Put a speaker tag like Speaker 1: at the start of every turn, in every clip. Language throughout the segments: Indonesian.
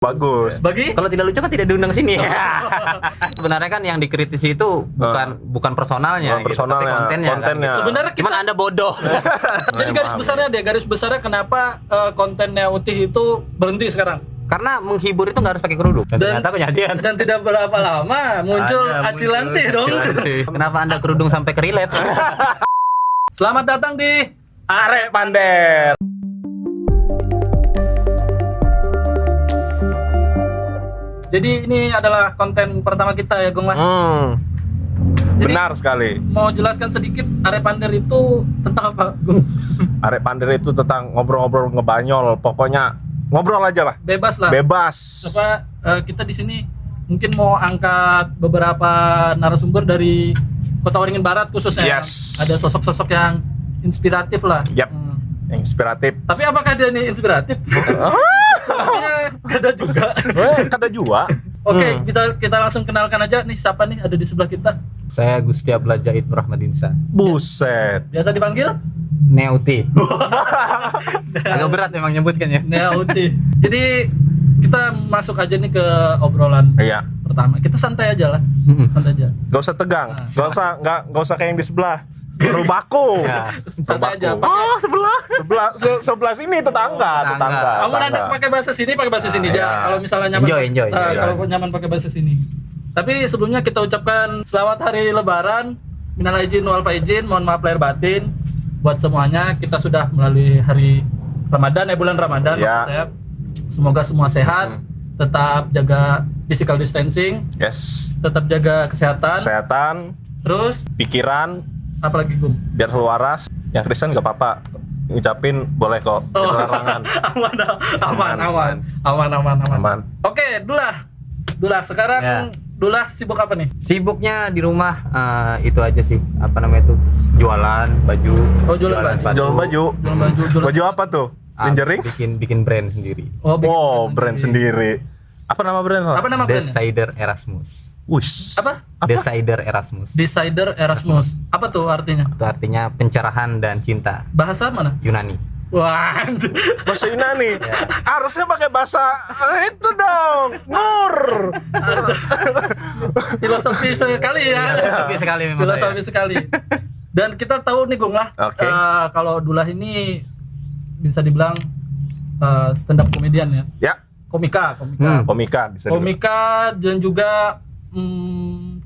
Speaker 1: Bagus.
Speaker 2: Bagi
Speaker 3: Kalau tidak lucu kan tidak diundang sini. Sebenarnya kan yang dikritisi itu bukan personalnya,
Speaker 1: Bukan personalnya,
Speaker 3: tapi kontennya.
Speaker 1: kontennya.
Speaker 3: Kan.
Speaker 2: sebenarnya
Speaker 3: Cuman Anda bodoh.
Speaker 2: jadi garis besarnya kenapa kontennya Utih itu berhenti sekarang?
Speaker 3: Karena menghibur itu nggak harus pakai kerudung. Dan ternyata kejadian.
Speaker 2: Dan tidak berapa lama muncul Acilanti dong.
Speaker 3: Kenapa Anda kerudung sampai ke relate?
Speaker 2: Selamat datang di
Speaker 1: Arek Pander.
Speaker 2: Jadi ini adalah konten pertama kita ya, Gong lah. Jadi,
Speaker 1: Benar sekali.
Speaker 2: mau jelaskan sedikit Arek Pander itu tentang apa, Gong?
Speaker 1: Arek Pander itu tentang ngobrol-ngobrol ngebanyol, pokoknya ngobrol aja lah.
Speaker 2: Bebas lah.
Speaker 1: Bebas.
Speaker 2: Kita di sini mungkin mau angkat beberapa narasumber dari Kota Waringin Barat khususnya.
Speaker 1: Yes.
Speaker 2: Ada sosok-sosok yang inspiratif lah.
Speaker 1: Yap. Inspiratif.
Speaker 2: Tapi apakah dia nih inspiratif? Sepertinya ada juga.
Speaker 1: Kada juga.
Speaker 2: Oke, kita langsung kenalkan aja nih siapa nih ada di sebelah kita.
Speaker 3: Saya Gusti Abdullah Jaid Rahmadinsa.
Speaker 1: Buset.
Speaker 2: Biasa dipanggil
Speaker 3: Neuti. Agak berat memang nyebutkannya.
Speaker 2: Neuti. Jadi kita masuk aja nih ke obrolan
Speaker 1: Iya.
Speaker 2: pertama. Kita santai aja lah. Santai aja.
Speaker 1: Gak usah tegang. Gak usah kayak yang di sebelah. Rumahku.
Speaker 3: Ya.
Speaker 2: Santai aja.
Speaker 1: Oh, sebelah sini tetangga.
Speaker 2: Kamu nanti pakai bahasa sini aja. Kalau misalnya nyaman,
Speaker 3: Enjoy.
Speaker 2: Kalau nyaman pakai bahasa sini. Tapi sebelumnya kita ucapkan selamat hari Lebaran, minal aidin wal faizin, mohon maaf lahir batin buat semuanya. Kita sudah melalui hari Ramadan, bulan Ramadan.
Speaker 1: Ya.
Speaker 2: Maksud saya. Semoga semua sehat, tetap jaga physical distancing,
Speaker 1: Yes.
Speaker 2: tetap jaga kesehatan.
Speaker 1: Kesehatan,
Speaker 2: Terus
Speaker 1: pikiran,
Speaker 2: apalagi Gum?
Speaker 1: biar waras. Yang Kristen gak apa-apa. Ngucapin boleh kok.
Speaker 2: Oh.
Speaker 1: Larangan.
Speaker 2: Aman. Oke, Dula sekarang
Speaker 3: Ya.
Speaker 2: Dula sibuk apa nih?
Speaker 3: Sibuknya di rumah itu aja sih. Apa namanya itu? Jualan baju.
Speaker 2: Oh, jualan baju.
Speaker 3: sepatu.
Speaker 1: Jual baju. Baju apa tuh? Lingerie?
Speaker 3: Bikin brand sendiri.
Speaker 2: Oh, bikin
Speaker 1: Oh, brand sendiri. Apa nama brand?
Speaker 2: Apa nama brandnya?
Speaker 3: Decider Erasmus.
Speaker 1: Wush.
Speaker 2: Apa?
Speaker 3: Decider Erasmus.
Speaker 2: Decider Erasmus. Apa tuh artinya?
Speaker 3: Itu artinya pencerahan dan cinta.
Speaker 2: Bahasa mana?
Speaker 3: Yunani.
Speaker 2: Wah, anjir.
Speaker 1: Bahasa Yunani. Harusnya pakai bahasa itu dong. Nur.
Speaker 2: Filosofi sekali ya.
Speaker 3: Oke sekali memang.
Speaker 2: Filosofi sekali. Dan kita tahu nih Gong lah,
Speaker 1: Oke.
Speaker 2: kalau Dula ini bisa dibilang stand up komedian ya.
Speaker 1: Ya,
Speaker 2: Komika.
Speaker 1: komika bisa dibilang.
Speaker 2: Komika dan juga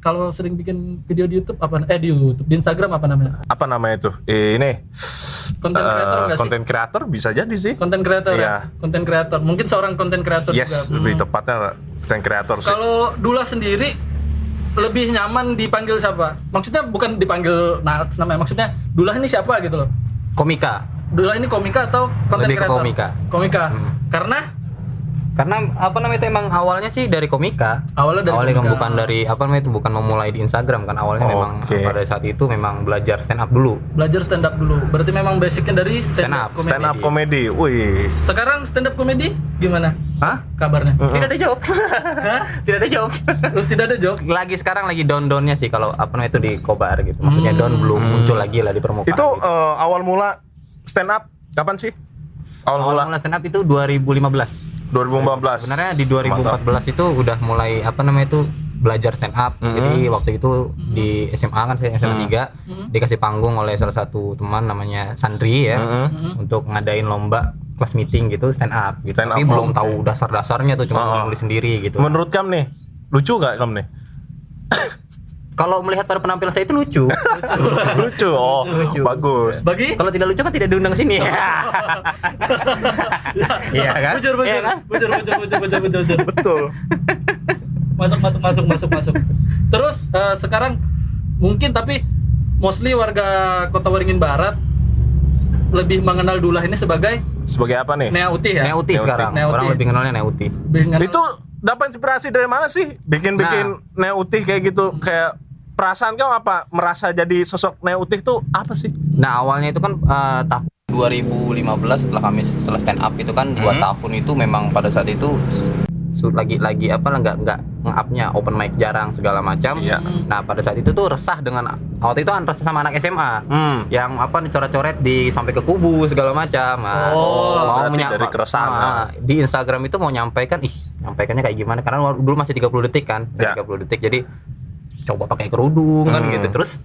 Speaker 2: kalau sering bikin video di YouTube di YouTube, di Instagram apa namanya?
Speaker 1: Apa namanya itu? Ini
Speaker 2: Konten kreator enggak sih?
Speaker 1: konten kreator bisa jadi sih.
Speaker 2: Konten kreator
Speaker 1: Iya.
Speaker 2: ya. Konten kreator. Mungkin seorang konten kreator juga.
Speaker 1: Yes, lebih tepatnya konten kreator sih.
Speaker 2: Kalau Dula sendiri lebih nyaman dipanggil siapa? Maksudnya bukan dipanggil namanya. Maksudnya Dula ini siapa gitu loh.
Speaker 3: Komika.
Speaker 2: Dula ini komika atau konten
Speaker 3: Lebih ke
Speaker 2: kreator?
Speaker 3: komika.
Speaker 2: Komika.
Speaker 3: Karena apa namanya itu emang awalnya sih dari komika.
Speaker 2: Awalnya dari komika.
Speaker 3: bukan dari apa namanya itu bukan memulai di Instagram kan awalnya memang
Speaker 1: Oke.
Speaker 3: pada saat itu memang belajar stand up dulu.
Speaker 2: Belajar stand up dulu. Berarti memang basicnya dari stand up komedi.
Speaker 1: Stand up komedi. Wih.
Speaker 2: Sekarang stand up komedi gimana
Speaker 3: Hah?
Speaker 2: kabarnya?
Speaker 3: Tidak ada job.
Speaker 2: Hah?
Speaker 3: Tidak ada job.
Speaker 2: Tidak ada job.
Speaker 3: Sekarang lagi down-downnya sih kalau apa namanya itu di Kobar gitu. Maksudnya down belum muncul lagi lah di permukaan.
Speaker 1: Itu
Speaker 3: gitu.
Speaker 1: awal mula stand up kapan sih?
Speaker 3: Awal mula stand up itu 2015.
Speaker 1: 2015.
Speaker 3: Sebenarnya di 2014 itu udah mulai apa namanya itu belajar stand up. Jadi waktu itu di SMA kan saya SMA 3 dikasih panggung oleh salah satu teman namanya Sandri ya untuk ngadain lomba kelas meeting gitu stand up gitu.
Speaker 1: Stand
Speaker 3: Tapi
Speaker 1: up,
Speaker 3: belum tahu dasar-dasarnya tuh cuma nulis sendiri gitu.
Speaker 1: Menurut kamu nih, lucu gak kamu nih?
Speaker 3: Kalau melihat pada penampilan saya itu lucu.
Speaker 1: Lucu. Oh, bagus.
Speaker 2: Bagi
Speaker 3: Kalau tidak lucu kan tidak diundang sini. Iya kan?
Speaker 2: bujur.
Speaker 3: Iya kan?
Speaker 2: Bujur.
Speaker 1: Betul.
Speaker 2: Masuk. Terus sekarang mungkin tapi mostly warga Kota Waringin Barat lebih mengenal Dula ini sebagai
Speaker 1: Sebagai apa nih?
Speaker 2: Neuti ya.
Speaker 3: Neuti sekarang.
Speaker 2: Neuti.
Speaker 3: Orang lebih kenalnya Neuti.
Speaker 1: Itu dapat inspirasi dari mana sih? Bikin Neutih kayak gitu, kayak perasaan kamu apa? Merasa jadi sosok Neutih tuh apa sih?
Speaker 3: Nah awalnya itu kan tahun 2015 setelah stand up itu kan 2 tahun itu memang pada saat itu lagi apa nggak nge-upnya open mic jarang segala macam.
Speaker 1: Iya.
Speaker 3: Nah pada saat itu tuh resah dengan waktu itu resah sama anak SMA yang apa coret-coret di sampai ke kubu segala macam. Nah,
Speaker 1: berarti dari keresahan.
Speaker 3: di Instagram itu mau nyampaikan nyampaikannya kayak gimana karena dulu masih 30 detik kan,
Speaker 1: Ya.
Speaker 3: 30 detik jadi coba pakai kerudung kan gitu terus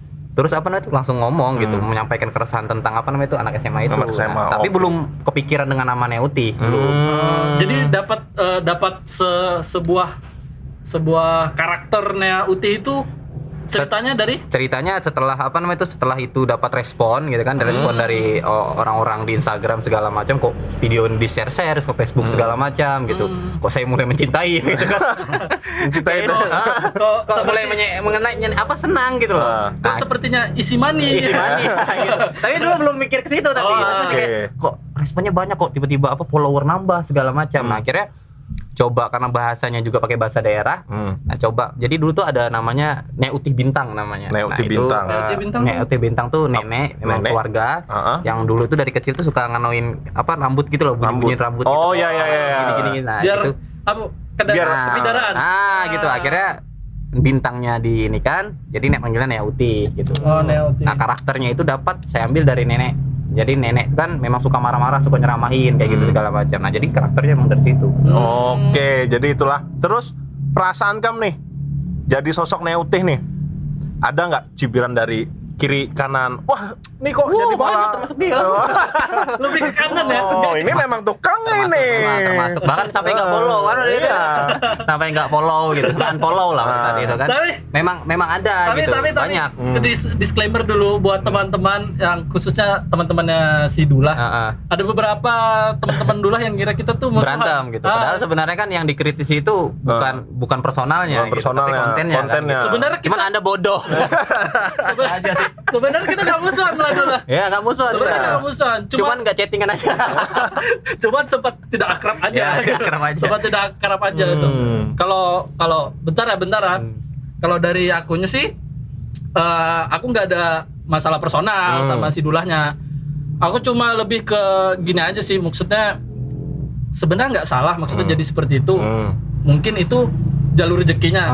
Speaker 3: apa namanya itu langsung ngomong gitu menyampaikan keresahan tentang apa namanya itu anak SMA itu.
Speaker 1: Anak SMA,
Speaker 3: Nah, tapi
Speaker 1: oke.
Speaker 3: belum kepikiran dengan nama Neuti belum.
Speaker 2: Jadi dapat sebuah karakternya Uti itu ceritanya dari
Speaker 3: Ceritanya setelah apa namanya itu setelah itu dapat respon gitu kan, respon dari orang-orang di Instagram segala macam, kok video di share ke Facebook segala macam gitu. Kok saya mulai mencintai gitu kan.
Speaker 1: Mencintai itu.
Speaker 3: Kok mulai mengenai apa senang gitu loh.
Speaker 2: kok sepertinya isi money.
Speaker 3: Isi mani gitu. Tapi dulu belum mikir ke situ tapi
Speaker 1: oke.
Speaker 3: kayak kok responnya banyak kok tiba-tiba apa follower nambah segala macam. Nah, akhirnya coba karena bahasanya juga pakai bahasa daerah. Nah, coba. Jadi dulu tuh ada namanya Neuti Bintang namanya.
Speaker 1: Neuti
Speaker 3: Nah,
Speaker 1: Bintang.
Speaker 2: Neuti Bintang.
Speaker 3: Neuti Bintang tuh nenek, memang
Speaker 1: Nenek.
Speaker 3: keluarga yang dulu tuh dari kecil tuh suka nganoin apa rambut gitu loh, bunyi-bunyiin rambut gitu.
Speaker 1: Oh, iya.
Speaker 3: Gini-gini. Nah,
Speaker 2: Biar
Speaker 3: itu
Speaker 2: apa
Speaker 1: Biar-
Speaker 2: kepidaraan.
Speaker 3: gitu akhirnya bintangnya di ini kan jadi manggilnya Neuti gitu.
Speaker 2: Oh, Neuti.
Speaker 3: Nah karakternya itu dapat saya ambil dari nenek. Jadi nenek kan memang suka marah-marah, suka nyeramahin kayak gitu segala macam. Nah jadi karakternya emang dari situ.
Speaker 1: Oke, jadi itulah. Terus perasaan kamu nih jadi sosok Neutih nih. Ada nggak cibiran dari kiri kanan? Wah, ini kok jadi
Speaker 3: banyak
Speaker 1: malah
Speaker 3: termasuk dia.
Speaker 2: Lebih ke kanan ya.
Speaker 1: Oh, ini memang tukang ini.
Speaker 3: termasuk bahkan sampai nggak follow kan
Speaker 1: Iya.
Speaker 3: sampai nggak follow gitu kan follow lah pada saat itu kan
Speaker 2: Tapi-
Speaker 3: memang ada gitu banyak.
Speaker 2: Disclaimer dulu buat teman-teman yang khususnya teman-temannya si Dullah. Ada beberapa teman-teman Dullah yang kira kita tuh musuhan.
Speaker 3: Berantem gitu padahal sebenarnya kan yang dikritisi itu bukan personalnya
Speaker 1: Bukan
Speaker 3: gitu,
Speaker 1: personalnya,
Speaker 3: tapi kontennya
Speaker 1: kontennya.
Speaker 3: kan.
Speaker 2: Sebenarnya kita
Speaker 3: Cuman anda bodoh aja sih.
Speaker 2: sebenarnya kita nggak musuhan lah Dullah.
Speaker 3: Ya nggak musuhan.
Speaker 2: Sebenarnya kita nggak musuhan.
Speaker 3: Cuman nggak chattingan aja.
Speaker 2: Cuman sempat tidak akrab aja.
Speaker 3: Ya, tidak akrab aja.
Speaker 2: Sempat tidak akrab aja itu. Kalau bentar ya. Kalau dari akunya sih aku nggak ada masalah personal sama si Dullahnya. Aku cuma lebih ke gini aja sih, maksudnya sebenarnya nggak salah maksudnya jadi seperti itu. Mungkin itu jalur rezekinya.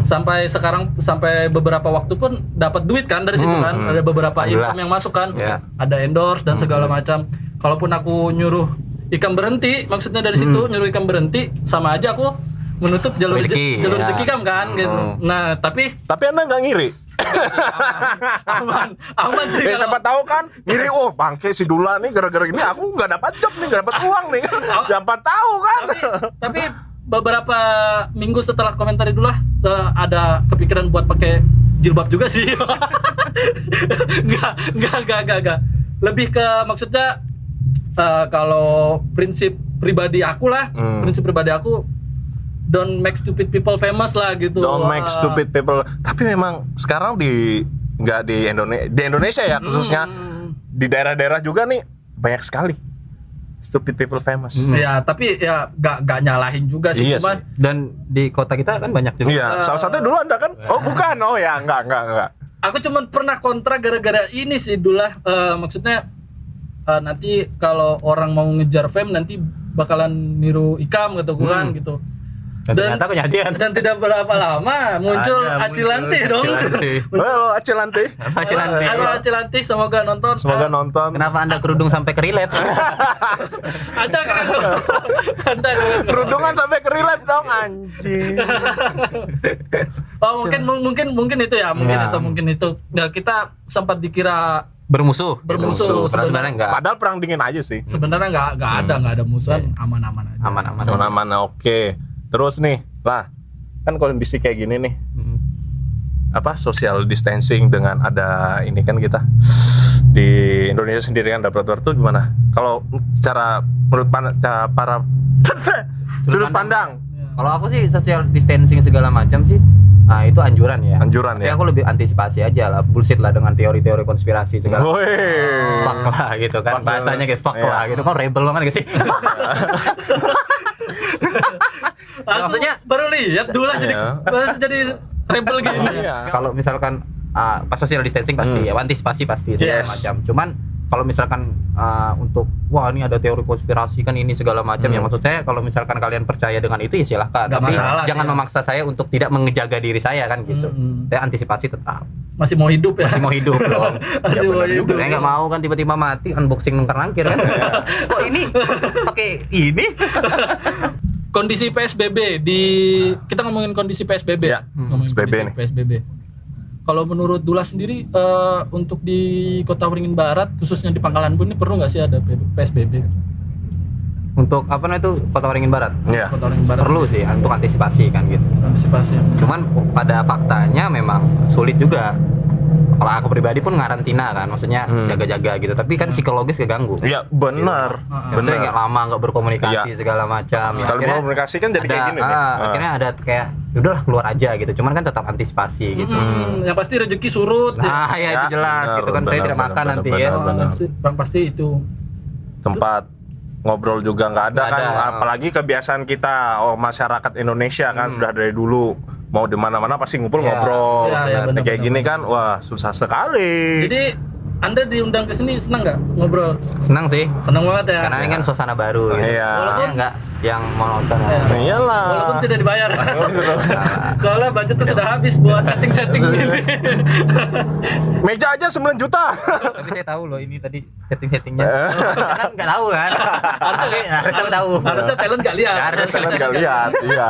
Speaker 2: Sampai sekarang sampai beberapa waktu pun dapat duit kan dari situ kan. Ada beberapa income yang masuk kan.
Speaker 3: Ya.
Speaker 2: Ada endorse dan segala macam. Kalaupun aku nyuruh Ikam berhenti, maksudnya dari situ nyuruh Ikam berhenti sama aja aku menutup jalur
Speaker 3: Rezeki,
Speaker 2: jalur
Speaker 3: ya.
Speaker 2: rezeki kan gitu. Nah, tapi
Speaker 1: Anda nggak ngiri?
Speaker 2: aman sih
Speaker 1: Siapa tahu kan ngiri, oh bangke si Dullah nih gara-gara ini aku nggak dapat job nih, nggak dapat uang nih. Siapa tahu kan?
Speaker 2: tapi beberapa minggu setelah komentar itulah ada kepikiran buat pakai jilbab juga sih. Enggak. Lebih ke maksudnya kalau prinsip pribadi aku lah, prinsip pribadi aku don't make stupid people famous lah gitu.
Speaker 1: Don't make stupid people. Tapi memang sekarang nggak di Indonesia ya khususnya di daerah-daerah juga nih banyak sekali stupid people famous.
Speaker 2: Ya, tapi ya gak nyalahin juga sih,
Speaker 1: Iya
Speaker 2: cuman
Speaker 1: sih.
Speaker 3: Dan di kota kita kan banyak juga.
Speaker 1: Iya, salah satunya dulu Anda kan? Oh bukan, oh ya enggak.
Speaker 2: aku cuman pernah kontra gara-gara ini sih Dullah. Maksudnya nanti kalau orang mau ngejar fame nanti bakalan niru Ikam gitu kan gitu.
Speaker 3: Dan ternyata kejadian.
Speaker 2: Dan tidak berapa lama muncul Acilanti dong.
Speaker 1: Halo Acilanti.
Speaker 2: Halo Acilanti, semoga nonton.
Speaker 1: Semoga nonton.
Speaker 3: Kenapa Anda kerudung sampai ke relate?
Speaker 2: Anda kan. Anda kan.
Speaker 1: Kerudungan sampai ke relate dong anjing.
Speaker 2: Oh, mungkin itu ya, mungkin itu. Ya, kita sempat dikira
Speaker 3: Bermusuh.
Speaker 2: Bermusuh.
Speaker 3: Padahal sebenarnya enggak.
Speaker 1: Padahal perang dingin aja sih.
Speaker 2: sebenarnya nggak ada musuhan, aman-aman aja.
Speaker 1: Aman-aman, oke. Terus nih, lah kan kondisi kayak gini nih, apa social distancing dengan ada ini kan kita di Indonesia sendiri kan dapat tuh gimana? Kalau secara menurut para sudut pandang,
Speaker 3: Kalau aku sih social distancing segala macam sih, nah itu anjuran ya.
Speaker 1: Anjuran
Speaker 3: Tapi
Speaker 1: ya.
Speaker 3: aku lebih antisipasi aja lah, bullshit lah dengan teori-teori konspirasi segala.
Speaker 1: Woi.
Speaker 3: Fuck lah gitu kan,
Speaker 1: Fuck
Speaker 3: bahasanya kayak fuck
Speaker 1: iya.
Speaker 3: lah gitu kan, rebel banget gak sih? Maksudnya
Speaker 2: baru lihat dulu lah jadi rebel gini.
Speaker 1: Iya.
Speaker 3: kalau misalkan pas social distancing pasti ya antisipasi pasti segala
Speaker 1: Yes.
Speaker 3: macam. Cuman kalau misalkan untuk wah ini ada teori konspirasi kan ini segala macam ya, maksud saya kalau misalkan kalian percaya dengan itu ya silahkan,
Speaker 2: Nggak
Speaker 3: tapi
Speaker 2: masalah
Speaker 3: jangan
Speaker 2: sih, ya.
Speaker 3: memaksa saya untuk tidak mengejaga diri saya kan gitu. Saya antisipasi tetap
Speaker 2: Masih mau hidup ya.
Speaker 3: masih mau hidup dong.
Speaker 2: Masih mau
Speaker 1: benar
Speaker 2: hidup.
Speaker 3: Saya nggak mau kan tiba-tiba mati unboxing nangkir kan. Kok ini pakai ini?
Speaker 2: Kondisi PSBB kita ngomongin kondisi PSBB
Speaker 1: Ya,
Speaker 2: ngomongin
Speaker 1: PSBB
Speaker 2: kondisi
Speaker 1: nih.
Speaker 2: PSBB. Kalau menurut Dula sendiri untuk di Kota Waringin Barat khususnya di Pangkalan Bun ini perlu nggak sih ada PSBB?
Speaker 3: Untuk apa namanya itu Kota Waringin Barat?
Speaker 1: Iya.
Speaker 2: Kota Waringin Barat
Speaker 3: Perlu sih untuk antisipasi kan gitu.
Speaker 2: antisipasi.
Speaker 3: Cuman pada faktanya memang sulit juga. Kalau aku pribadi pun ngarantina kan, maksudnya jaga-jaga gitu. Tapi kan psikologis keganggu.
Speaker 1: Iya, benar.
Speaker 3: Maksudnya nggak lama nggak berkomunikasi
Speaker 1: Iya.
Speaker 3: segala macam. Ya,
Speaker 1: Kalau
Speaker 3: akhirnya
Speaker 1: komunikasi kan jadi kayak
Speaker 3: ada,
Speaker 1: gini nih.
Speaker 3: akhirnya ada kayak udahlah keluar aja gitu. Cuman kan tetap antisipasi gitu.
Speaker 2: Yang pasti rezeki surut.
Speaker 3: Nah, ya itu
Speaker 1: Ya,
Speaker 3: jelas
Speaker 1: benar,
Speaker 3: gitu kan. Saya
Speaker 1: benar,
Speaker 3: tidak
Speaker 1: benar,
Speaker 3: makan
Speaker 1: benar,
Speaker 3: nanti
Speaker 1: benar,
Speaker 3: ya.
Speaker 1: benar.
Speaker 2: Bang pasti itu.
Speaker 1: Tempat ngobrol juga nggak ada
Speaker 3: Nggak
Speaker 1: kan,
Speaker 3: ada.
Speaker 1: apalagi kebiasaan kita masyarakat Indonesia kan sudah dari dulu mau di mana-mana pasti ngumpul
Speaker 3: Iya.
Speaker 1: ngobrol.
Speaker 2: Iya, iya,
Speaker 1: Nah,
Speaker 2: benar,
Speaker 1: kayak
Speaker 2: benar,
Speaker 1: gini kan, wah susah sekali.
Speaker 2: Jadi Anda diundang ke sini senang nggak ngobrol?
Speaker 3: Senang sih.
Speaker 2: Senang banget ya.
Speaker 3: Karena ini kan suasana baru gitu.
Speaker 1: Iya.
Speaker 3: Walaupun nggak yang monoton.
Speaker 2: Iya.
Speaker 1: Iyalah.
Speaker 2: Walaupun tidak dibayar. Soalnya budgetnya sudah habis buat setting-setting ini.
Speaker 1: Meja aja 9 juta.
Speaker 3: Tapi saya tahu loh ini tadi setting-settingnya. Kan nggak tahu kan. Harusnya tahu.
Speaker 2: Harusnya talent nggak lihat.
Speaker 3: Harus.
Speaker 1: Talent nggak lihat, iya.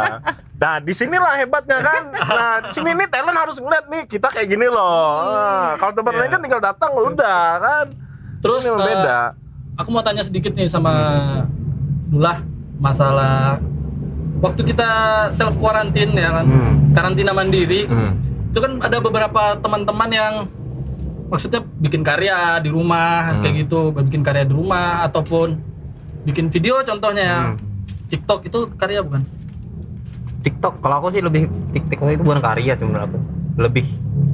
Speaker 1: Nah, disinilah hebatnya kan. Nah, di sini nih talent harus ngeliat nih kita kayak gini loh. Nah, kalau tempat lain kan tinggal datang udah kan.
Speaker 2: Terus
Speaker 1: Sini beda.
Speaker 2: aku mau tanya sedikit nih sama Dullah masalah waktu kita self quarantine ya kan, karantina mandiri. Itu kan ada beberapa teman-teman yang maksudnya bikin karya di rumah kayak gitu, bikin karya di rumah ataupun bikin video contohnya ya. TikTok itu karya bukan?
Speaker 3: TikTok kalau aku sih lebih TikTok itu bukan karya sih menurut aku. Lebih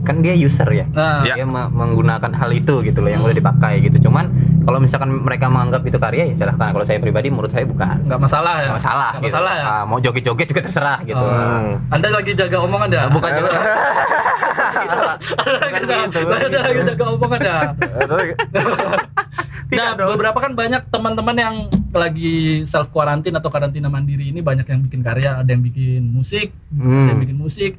Speaker 3: kan dia user ya.
Speaker 2: Nah,
Speaker 1: Ya.
Speaker 3: Dia menggunakan hal itu gitu loh yang udah dipakai gitu. Cuman kalau misalkan mereka menganggap itu karya ya silahkan. Kalau saya pribadi menurut saya bukan.
Speaker 2: nggak masalah ya.
Speaker 3: Nggak masalah
Speaker 2: Nggak
Speaker 3: gitu.
Speaker 2: masalah ya.
Speaker 3: Mau joget-joget juga terserah gitu.
Speaker 2: Anda lagi jaga omongan dah.
Speaker 3: Bukan juga. Gitu, Pak. Bukan gitu.
Speaker 2: Anda lagi jaga omongan dah. Nah,
Speaker 3: dong.
Speaker 2: beberapa kan banyak teman-teman yang lagi self quarantine atau karantina mandiri ini banyak yang bikin karya, ada yang bikin musik, ada yang bikin musik,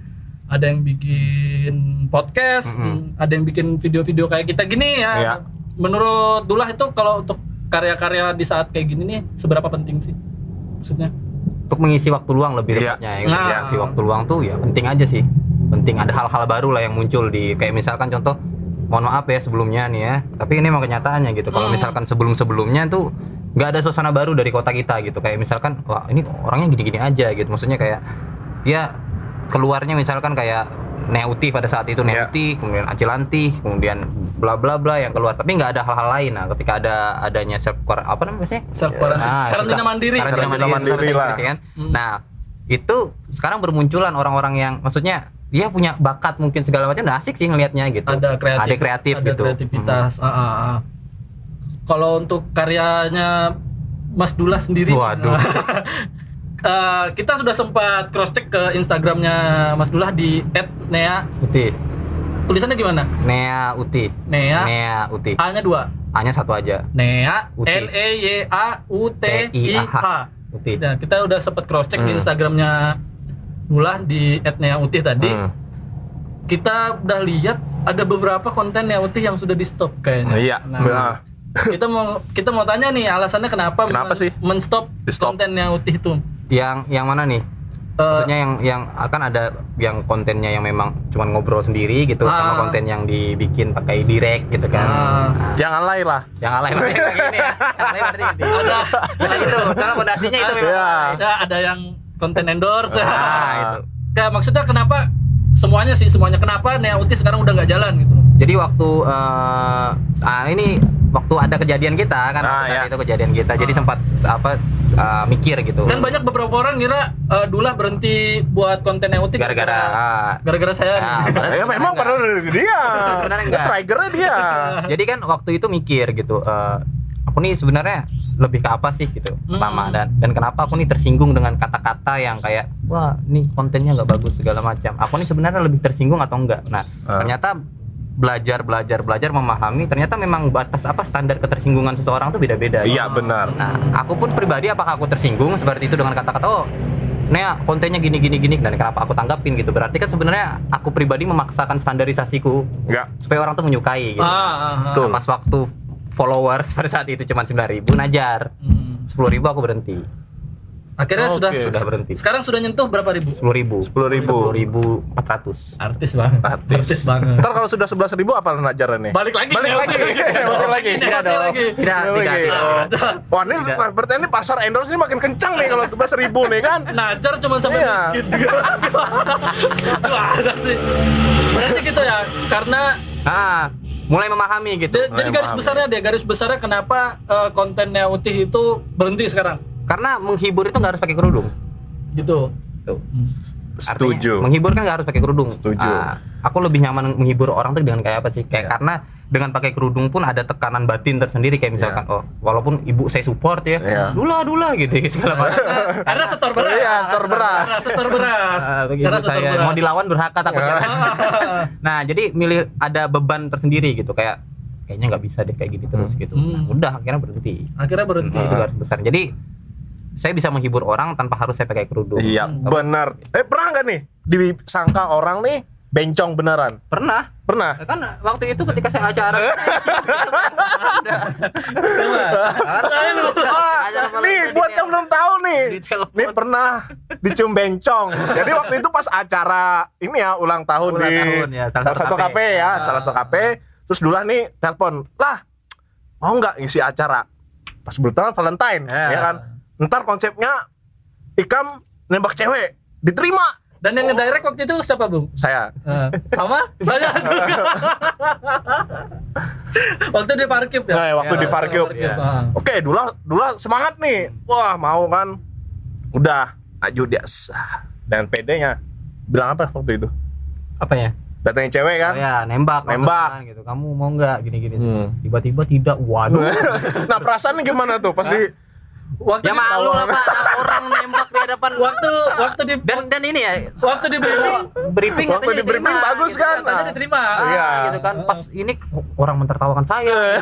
Speaker 2: ada yang bikin podcast, ada yang bikin video-video kayak kita gini ya.
Speaker 1: Iya.
Speaker 2: Menurut Dullah itu kalau untuk karya-karya di saat kayak gini nih seberapa penting sih? Maksudnya?
Speaker 3: Untuk mengisi waktu luang lebih
Speaker 1: Iya.
Speaker 3: tepatnya ya.
Speaker 2: Nah.
Speaker 3: Mengisi waktu luang tuh ya penting aja sih. Penting ada hal-hal baru lah yang muncul di kayak misalkan contoh mohon maaf ya sebelumnya nih ya. Tapi ini emang kenyataannya gitu. Kalau misalkan sebelum-sebelumnya tuh nggak ada suasana baru dari kota kita gitu. Kayak misalkan wah ini orangnya gini-gini aja gitu. Maksudnya kayak ya keluarnya misalkan kayak Neuti pada saat itu Neuti, kemudian Acilanti, kemudian bla bla bla yang keluar. Tapi nggak ada hal-hal lain. Nah, ketika adanya self apa namanya?
Speaker 2: Self quarantine. Karantina mandiri.
Speaker 3: Karantina mandiri
Speaker 1: lah.
Speaker 3: kan. Nah, itu sekarang bermunculan orang-orang yang maksudnya dia punya bakat mungkin segala macam, nah asik sih ngelihatnya gitu.
Speaker 2: Ada kreatif
Speaker 3: gitu.
Speaker 2: kreativitas. Kalau untuk karyanya Mas Dullah sendiri,
Speaker 3: Waduh.
Speaker 2: kita sudah sempat cross check ke Instagramnya Mas Dullah di @nea.
Speaker 3: Uti.
Speaker 2: Tulisannya gimana?
Speaker 3: Nea Uti.
Speaker 2: Nea.
Speaker 3: Nea Uti.
Speaker 2: A-nya 2.
Speaker 3: A-nya satu aja.
Speaker 2: Nea
Speaker 3: Uti.
Speaker 2: L-E-Y-A-U-T-I-H.
Speaker 3: Uti.
Speaker 2: Nah, kita udah sempat cross check di Instagramnya Dullah di @neautih tadi. Kita udah lihat ada beberapa konten Neautih yang sudah di stop kayaknya.
Speaker 1: Iya.
Speaker 2: Nah, kita mau tanya nih alasannya kenapa
Speaker 1: Sih
Speaker 2: men-stop
Speaker 1: Di-stop?
Speaker 2: konten Neautih itu.
Speaker 3: Yang mana nih? Maksudnya yang akan ada yang kontennya yang memang cuman ngobrol sendiri gitu sama konten yang dibikin pakai direct gitu kan.
Speaker 1: Yang alay lah.
Speaker 3: Yang alay berarti kayak gini ya. Yang alay berarti itu. Ada itu. Karena fondasinya itu memang.
Speaker 1: Iya.
Speaker 2: Ada yang konten endorse.
Speaker 3: Itu.
Speaker 2: Kayak maksudnya kenapa semuanya kenapa Neautih sekarang udah nggak jalan gitu loh.
Speaker 3: Jadi waktu ini waktu ada kejadian kita kan saat itu kejadian kita jadi sempat mikir gitu.
Speaker 2: Kan banyak beberapa orang ngira Dullah berhenti buat konten Neautih gara-gara saya.
Speaker 1: Ya memang pada dia.
Speaker 3: Sebenarnya enggak.
Speaker 1: Triggernya dia.
Speaker 3: Jadi kan waktu itu mikir gitu. Aku nih sebenarnya lebih ke apa sih gitu pertama dan kenapa aku nih tersinggung dengan kata-kata yang kayak wah nih kontennya nggak bagus segala macam. Aku nih sebenarnya lebih tersinggung atau enggak. Nah ternyata belajar memahami ternyata memang batas standar ketersinggungan seseorang tuh beda-beda.
Speaker 1: Iya, benar.
Speaker 3: Nah, aku pun pribadi apakah aku tersinggung seperti itu dengan kata-kata Nea kontennya gini dan kenapa aku tanggapin gitu. Berarti kan sebenarnya aku pribadi memaksakan standarisasiku
Speaker 1: Enggak.
Speaker 3: supaya orang tuh menyukai gitu.
Speaker 1: Betul.
Speaker 3: Pas waktu followers pada saat itu cuma 9.000 najar. 10.000 aku berhenti.
Speaker 2: Akhirnya
Speaker 1: Oke.
Speaker 3: Sudah berhenti.
Speaker 2: sekarang sudah nyentuh berapa ribu?
Speaker 3: 10.000. 10.400.
Speaker 2: Artis banget.
Speaker 1: Artis.
Speaker 2: banget.
Speaker 1: Ntar kalau sudah 11.000 apa najarannya?
Speaker 2: Balik lagi.
Speaker 1: Balik lagi. Balik lagi.
Speaker 3: Tidak dong. Tidak.
Speaker 1: Wah, ini berarti ini pasar endorse ini makin kencang nih kalau 11.000 nih kan.
Speaker 2: Najar cuma sampai
Speaker 1: Iya.
Speaker 2: miskin. Tuh ada sih. Berarti gitu ya. Karena
Speaker 3: Mulai memahami gitu.
Speaker 2: jadi garis besarnya kenapa kontennya Utih itu berhenti sekarang?
Speaker 3: Karena menghibur itu nggak harus pakai kerudung.
Speaker 2: Gitu.
Speaker 3: Tuh.
Speaker 1: Setuju.
Speaker 3: Artinya, menghibur kan nggak harus pakai kerudung.
Speaker 1: Setuju.
Speaker 3: Aku lebih nyaman menghibur orang tuh dengan kayak apa sih? Kayak karena dengan pakai kerudung pun ada tekanan batin tersendiri kayak misalkan walaupun ibu saya support ya,
Speaker 1: Iya.
Speaker 3: dula gitu segala macam.
Speaker 2: Karena setor beras.
Speaker 1: Iya, setor beras.
Speaker 2: Karena setor beras.
Speaker 3: Begitu
Speaker 2: Karena setor
Speaker 3: saya
Speaker 2: beras.
Speaker 3: mau dilawan durhaka takutnya kan. Nah, jadi milih ada beban tersendiri gitu kayaknya nggak bisa deh kayak gini terus gitu. Nah, udah akhirnya berhenti.
Speaker 2: Akhirnya berhenti.
Speaker 3: Itu garis besar. Jadi saya bisa menghibur orang tanpa harus saya pakai kerudung.
Speaker 1: Iya, benar. Pernah nggak nih disangka orang nih bencong beneran?
Speaker 3: Pernah.
Speaker 1: Pernah.
Speaker 3: Kan waktu itu ketika saya acara
Speaker 1: Nih buat yang belum tahu nih,
Speaker 3: Ditelepon.
Speaker 1: nih pernah dicium bencong. Jadi waktu itu pas acara ini ya ulang tahun
Speaker 3: Ulang
Speaker 1: di
Speaker 3: tahun ya,
Speaker 1: salah satu kafe ya, salah satu kafe. Terus Dula nih telepon, lah mau nggak ngisi acara pas kebetulan Valentine, ya kan? Ntar konsepnya Ikam nembak cewek, diterima.
Speaker 2: Dan yang ngedirect waktu itu siapa, Bung?
Speaker 1: Saya.
Speaker 2: Sama? Saya juga. Waktu di Parkip ya?
Speaker 1: Nah, waktu di Parkip.
Speaker 2: Parkip,
Speaker 1: Oke, Dula semangat nih. Wah, mau kan? Udah, aju dia sah. Dan PD-nya bilang apa waktu itu?
Speaker 3: Apa ya?
Speaker 1: Datangin cewek kan?
Speaker 3: Oh ya, nembak gitu. Kamu mau nggak gini-gini sih. Tiba-tiba tidak. Waduh.
Speaker 1: Nah, perasaannya gimana tuh pas di
Speaker 2: Waktu
Speaker 3: Ya
Speaker 2: di-
Speaker 3: malu lah Pak, orang nembak di hadapan.
Speaker 2: waktu di
Speaker 3: Dan ini ya,
Speaker 2: waktu di briefing
Speaker 1: waktu di briefing bagus kan?
Speaker 2: katanya diterima.
Speaker 1: Iya.
Speaker 3: Gitu kan. Pas ini orang mentertawakan saya.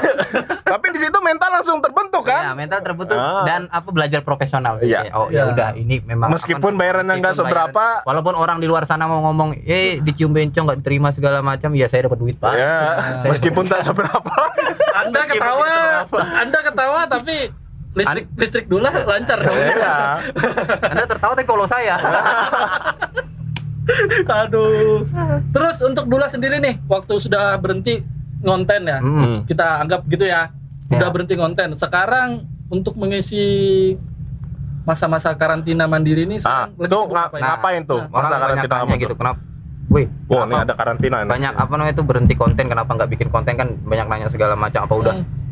Speaker 1: Tapi di situ mental langsung terbentuk
Speaker 3: Ya,
Speaker 1: kan?
Speaker 3: mental terbentuk dan belajar profesional sih.
Speaker 1: Iya.
Speaker 3: Oh ya udah ini memang
Speaker 1: Meskipun bayarannya nggak seberapa.
Speaker 3: walaupun orang di luar sana mau ngomong dicium bencong nggak diterima segala macam, ya saya dapat duit Pak.
Speaker 1: Ya,
Speaker 3: Saya
Speaker 1: meskipun tak seberapa.
Speaker 2: Anda ketawa tapi listrik dulu lancar dong.
Speaker 1: Iya.
Speaker 3: Anda tertawa tapi follow saya.
Speaker 2: Aduh. Terus untuk Dula sendiri nih, waktu sudah berhenti ngonten ya, kita anggap gitu ya, udah berhenti ngonten. Sekarang untuk mengisi masa-masa karantina mandiri ini sekarang lagi
Speaker 1: tuh
Speaker 2: sibuk apa ya?
Speaker 1: ngapain tuh?
Speaker 3: Orang
Speaker 1: Masa
Speaker 3: banyak
Speaker 1: karantina
Speaker 3: tanya
Speaker 1: apa
Speaker 3: gitu
Speaker 1: tuh?
Speaker 3: kenapa? Wih,
Speaker 1: Wah, ini ada karantina nih.
Speaker 3: banyak apa namanya itu berhenti konten, kenapa nggak bikin konten, kan banyak nanya segala macam, apa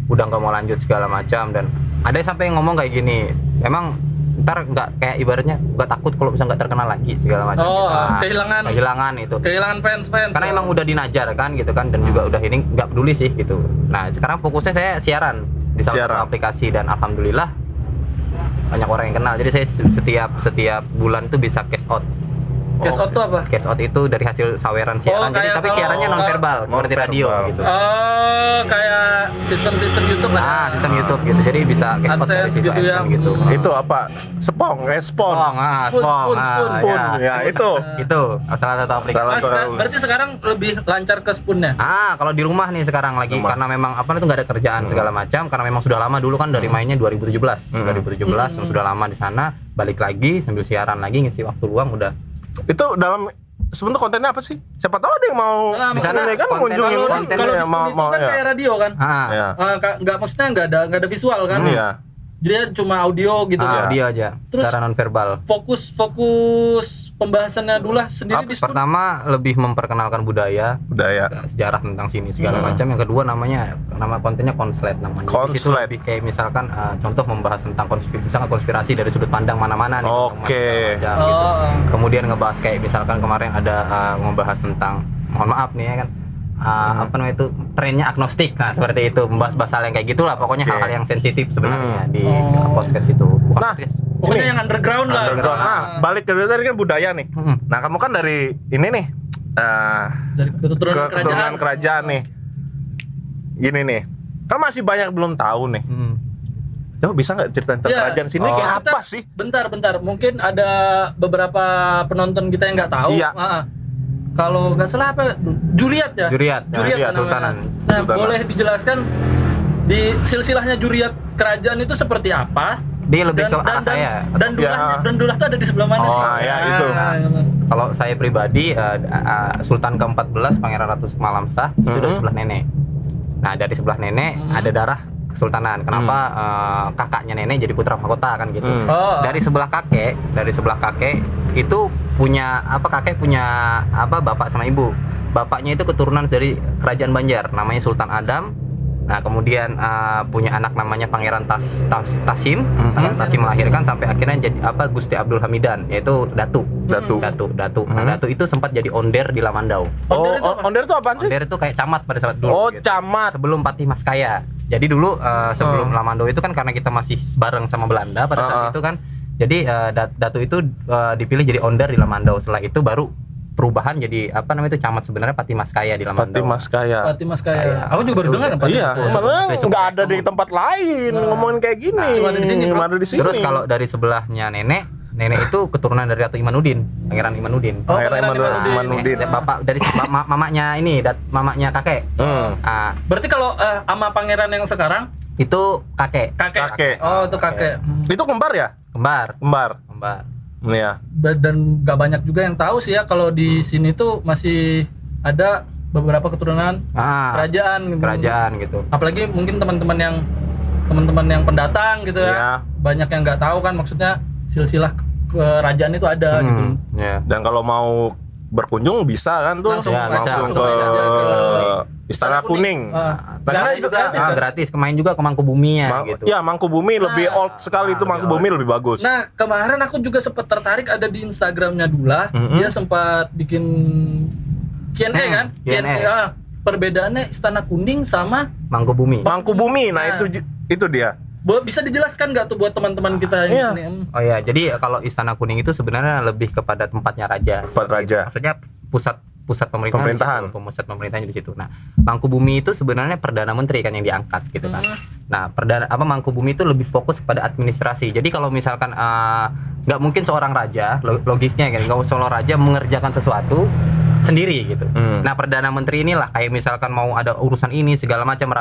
Speaker 3: udah nggak mau lanjut segala macam. Dan ada yang sampai ngomong kayak gini, emang ntar nggak kayak ibaratnya nggak takut kalau bisa nggak terkenal lagi segala macam.
Speaker 2: Oh,
Speaker 3: gitu. kehilangan itu
Speaker 2: Kehilangan fans.
Speaker 3: karena emang udah dinajar kan gitu kan, dan juga udah ini nggak peduli sih gitu. Nah sekarang fokusnya saya siaran di salah satu aplikasi, dan alhamdulillah banyak orang yang kenal. Jadi saya setiap bulan tuh bisa cash out.
Speaker 2: Cash out tuh apa?
Speaker 3: Cash out itu dari hasil saweran siaran. Jadi
Speaker 2: kayak
Speaker 3: tapi
Speaker 2: kalau-
Speaker 3: siarannya non verbal seperti radio gitu.
Speaker 2: Oh, kayak sistem YouTube lah.
Speaker 3: Sistem YouTube gitu. Jadi bisa cash out dari
Speaker 2: AdSense
Speaker 3: situ,
Speaker 2: gitu ya.
Speaker 3: AdSense gitu.
Speaker 1: Itu apa? Spong.
Speaker 3: Spong,
Speaker 2: Spoon.
Speaker 1: Ya, itu.
Speaker 3: Itu salah satu aplikasi.
Speaker 1: Salah satu.
Speaker 2: Berarti sekarang lebih lancar ke Spoon-nya.
Speaker 3: Kalau di rumah nih sekarang lagi karena memang apa itu nggak ada kerjaan segala macam, karena memang sudah lama dulu kan dari mainnya 2017 sudah lama di sana, balik lagi sambil siaran lagi ngisi waktu luang udah.
Speaker 1: Itu dalam sebenarnya kontennya apa sih? Siapa tahu ada yang mau
Speaker 2: Nah,
Speaker 1: di sana
Speaker 3: maksudnya
Speaker 1: kan
Speaker 3: konten-
Speaker 1: mengunjungi
Speaker 2: Kalau
Speaker 1: kontennya
Speaker 2: di
Speaker 1: ya,
Speaker 2: Spoon itu kan kayak radio kan.
Speaker 1: Ya.
Speaker 2: Nggak, maksudnya nggak ada visual kan.
Speaker 1: Iya.
Speaker 2: Jadi cuma audio gitu kan.
Speaker 3: Audio aja,
Speaker 2: Terus-
Speaker 3: secara non verbal.
Speaker 2: Fokus pembahasannya dulu sediri di Spoon.
Speaker 3: Pertama lebih memperkenalkan budaya,
Speaker 1: Budaya.
Speaker 3: sejarah tentang sini segala macam. Yang kedua nama kontennya konslet namanya. Di situ
Speaker 1: Konslet.
Speaker 3: lebih kayak misalkan contoh membahas tentang misalkan konspirasi dari sudut pandang mana-mana nih.
Speaker 1: Oke.
Speaker 3: segala macam, gitu. Kemudian ngebahas kayak misalkan kemarin ada ngebahas tentang, mohon maaf nih ya kan, apa namanya itu trennya agnostik. Nah seperti itu, membahas hal yang kayak gitulah, pokoknya
Speaker 1: Oke.
Speaker 3: hal-hal yang sensitif sebenarnya di podcast itu. Bukan
Speaker 1: Nah,
Speaker 3: podcast.
Speaker 2: Pokoknya yang underground lah.
Speaker 1: Underground. Nah, balik ke tadi kan budaya nih. Nah, kamu kan dari ini nih
Speaker 2: Dari
Speaker 1: keturunan kerajaan nih. Gini nih, kan masih banyak belum tahu nih. Coba bisa nggak cerita tentang
Speaker 2: Ya.
Speaker 1: kerajaan sini kayak apa sih?
Speaker 2: Bentar. Mungkin ada beberapa penonton kita yang nggak tahu.
Speaker 1: Iya.
Speaker 2: Kalau nggak salah apa? Juriat ya?
Speaker 3: Juriat
Speaker 2: namanya.
Speaker 3: Sultanan.
Speaker 2: Nah,
Speaker 1: Sultanan.
Speaker 2: boleh dijelaskan di silsilahnya juriat kerajaan itu seperti apa?
Speaker 3: Dia lebih ke arah saya.
Speaker 2: Dan dulah tuh ada di sebelah mana sih?
Speaker 3: Oh,
Speaker 1: ya, itu.
Speaker 3: Kalau saya pribadi Sultan ke-14 Pangeran Ratu Malamsah itu dari sebelah nenek. Nah, dari sebelah nenek ada darah kesultanan. Kenapa kakaknya nenek jadi putra mahkota kan gitu. Dari sebelah kakek itu punya kakek punya bapak sama ibu. Bapaknya itu keturunan dari kerajaan Banjar namanya Sultan Adam. Nah, kemudian punya anak namanya Pangeran Tasim. Pangeran Tasim melahirkan sampai akhirnya jadi Gusti Abdul Hamidan, yaitu Datu. Nah, Datu itu sempat jadi onder di Lamandau.
Speaker 1: Onder itu apaan sih?
Speaker 3: Onder itu kayak camat pada saat dulu.
Speaker 1: Oh, camat.
Speaker 3: Sebelum Patih Maskaya. Jadi dulu sebelum Lamandau itu kan karena kita masih bareng sama Belanda pada saat itu kan. Jadi Datu itu dipilih jadi onder di Lamandau. Setelah itu baru perubahan jadi itu camat sebenarnya Patih Maskaya di Lamandau.
Speaker 2: Patih Maskaya. Aku juga baru dengar
Speaker 1: Iya, malah nggak ada di tempat lain ngomongin kayak gini.
Speaker 2: Cuma ada di sini, bro.
Speaker 1: Ada di sini.
Speaker 3: Terus kalau dari sebelahnya nenek itu keturunan dari Ratu Imanuddin, Pangeran Imanuddin.
Speaker 1: Pangeran Imanuddin.
Speaker 3: Bapak dari mamanya mamanya kakek.
Speaker 2: Berarti kalau sama pangeran yang sekarang
Speaker 3: Itu kakek.
Speaker 2: Oh, itu kakek.
Speaker 1: Itu kembar ya?
Speaker 3: Kembar.
Speaker 1: Iya.
Speaker 2: Dan gak banyak juga yang tahu sih ya kalau di sini tuh masih ada beberapa keturunan kerajaan
Speaker 3: gitu.
Speaker 2: Apalagi mungkin teman-teman yang pendatang gitu ya.
Speaker 1: Iya.
Speaker 2: Banyak yang nggak tahu kan maksudnya silsilah kerajaan itu ada gitu.
Speaker 3: Ya.
Speaker 1: Dan kalau mau berkunjung bisa kan tuh
Speaker 2: Langsung
Speaker 1: ke Istana Kuning.
Speaker 3: Sana
Speaker 2: itu
Speaker 3: juga
Speaker 2: gratis kan?
Speaker 3: gratis. Kemarin juga ke Mangkubumi ya gitu.
Speaker 1: Ya, Mangkubumi lebih old sekali itu, Mangkubumi lebih bagus.
Speaker 2: Nah, kemarin aku juga sempat tertarik ada di Instagramnya Dula. Dia sempat bikin Q&A kan?
Speaker 3: Q&A.
Speaker 2: Perbedaannya Istana Kuning sama
Speaker 3: Mangkubumi.
Speaker 1: Mangkubumi, nah itu dia.
Speaker 2: Bisa dijelaskan nggak tuh buat teman-teman kita yang di sini?
Speaker 3: Oh ya, jadi kalau Istana Kuning itu sebenarnya lebih kepada tempatnya raja.
Speaker 1: Tempat raja.
Speaker 3: Maksudnya pusat pemerintahan. Pusat pemerintahan di situ. Nah, Mangkubumi itu sebenarnya perdana menteri kan yang diangkat gitu kan. Nah, Mangkubumi itu lebih fokus pada administrasi. Jadi kalau misalkan nggak mungkin seorang raja, logisnya kan, nggak seorang raja mengerjakan sesuatu sendiri gitu. Nah, perdana menteri inilah kayak misalkan mau ada urusan ini segala macam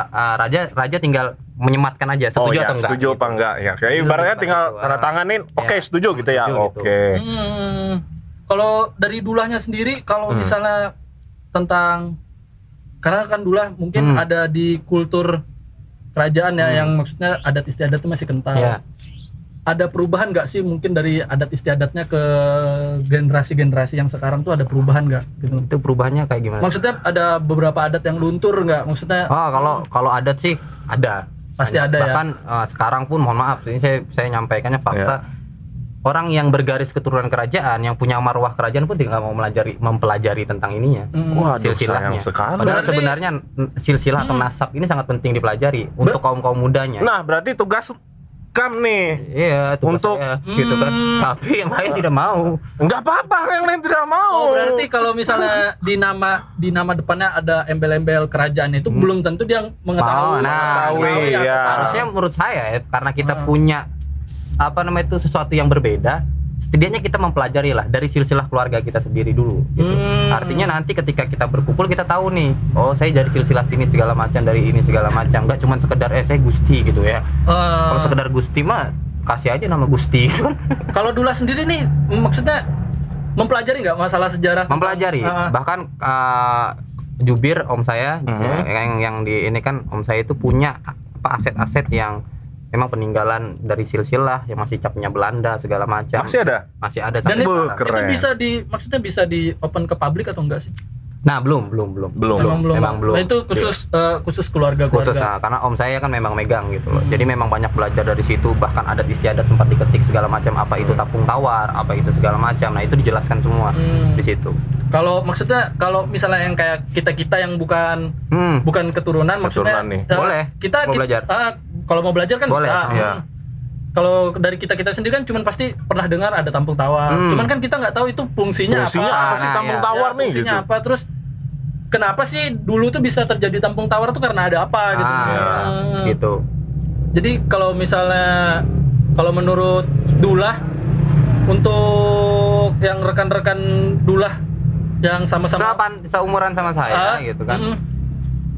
Speaker 3: raja tinggal menyematkan aja setuju atau enggak.
Speaker 1: Setuju apa enggak ya. Kayak ibaratnya tinggal tanda tanganin, oke, setuju gitu ya. Oke.
Speaker 2: Kalau dari Dulahnya sendiri, kalau misalnya tentang, karena kan Dulah mungkin ada di kultur kerajaan ya, yang maksudnya adat istiadat itu masih kental.
Speaker 3: Ya.
Speaker 2: Ada perubahan nggak sih mungkin dari adat istiadatnya ke generasi-generasi yang sekarang tuh ada perubahan nggak gitu?
Speaker 3: Itu perubahannya kayak gimana?
Speaker 2: Maksudnya ada beberapa adat yang luntur nggak? Maksudnya?
Speaker 3: Kalau adat sih ada.
Speaker 2: Pasti ada.
Speaker 3: Bahkan sekarang pun mohon maaf, ini saya nyampaikannya fakta. Orang yang bergaris keturunan kerajaan, yang punya marwah kerajaan pun tidak mau mempelajari tentang ininya. Silsilahnya. Padahal sebenarnya silsilah atau nasab ini sangat penting dipelajari untuk kaum mudanya.
Speaker 1: Nah, berarti tugas Kam nih.
Speaker 3: Iya, untuk gitu kan. Tapi yang lain tidak mau.
Speaker 1: Enggak apa-apa yang lain tidak mau.
Speaker 2: Oh, berarti kalau misalnya di nama depannya ada embel-embel kerajaan itu belum tentu dia mengetahui.
Speaker 3: Harusnya menurut saya karena kita punya sesuatu yang berbeda, setidaknya kita mempelajari lah dari silsilah keluarga kita sendiri dulu gitu. Artinya nanti ketika kita berkumpul kita tahu nih, oh saya dari silsilah sini segala macam, dari ini segala macam, enggak cuma sekedar saya Gusti gitu ya. Kalau sekedar Gusti mah kasih aja nama Gusti gitu.
Speaker 2: Kalau Dula sendiri nih maksudnya mempelajari nggak masalah sejarah?
Speaker 3: Mempelajari. Bahkan jubir om saya yang di ini kan om saya itu punya aset-aset yang memang peninggalan dari silsilah yang masih capnya Belanda segala macam.
Speaker 1: Masih ada?
Speaker 3: Masih ada.
Speaker 2: Dan itu maksudnya bisa di open ke publik atau enggak sih?
Speaker 3: Nah, belum. Memang belum.
Speaker 2: Nah, itu khusus keluarga.
Speaker 3: Khusus karena om saya kan memang megang gitu loh. Jadi memang banyak belajar dari situ, bahkan adat istiadat sempat diketik segala macam, apa itu tapung tawar, apa itu segala macam. Nah, itu dijelaskan semua di situ.
Speaker 2: Kalau maksudnya kalau misalnya yang kayak kita yang bukan keturunan maksudnya
Speaker 1: nih.
Speaker 3: Boleh.
Speaker 2: Kita
Speaker 3: mau belajar.
Speaker 2: Kalau mau belajar kan
Speaker 3: boleh.
Speaker 2: bisa.
Speaker 1: Ya.
Speaker 2: kalau dari kita sendiri kan cuman pasti pernah dengar ada tampung tawar. Cuman kan kita nggak tahu itu fungsinya
Speaker 1: Fungsinya apa sih
Speaker 3: Nah,
Speaker 1: tampung
Speaker 3: iya.
Speaker 1: tawar nih
Speaker 2: fungsinya
Speaker 1: gitu.
Speaker 2: apa, terus kenapa sih dulu tuh bisa terjadi tampung tawar tuh karena ada apa gitu.
Speaker 3: Gitu.
Speaker 2: Jadi kalau misalnya kalau menurut Dullah, untuk yang rekan-rekan Dullah yang sama-sama
Speaker 3: Seumuran sama saya gitu kan.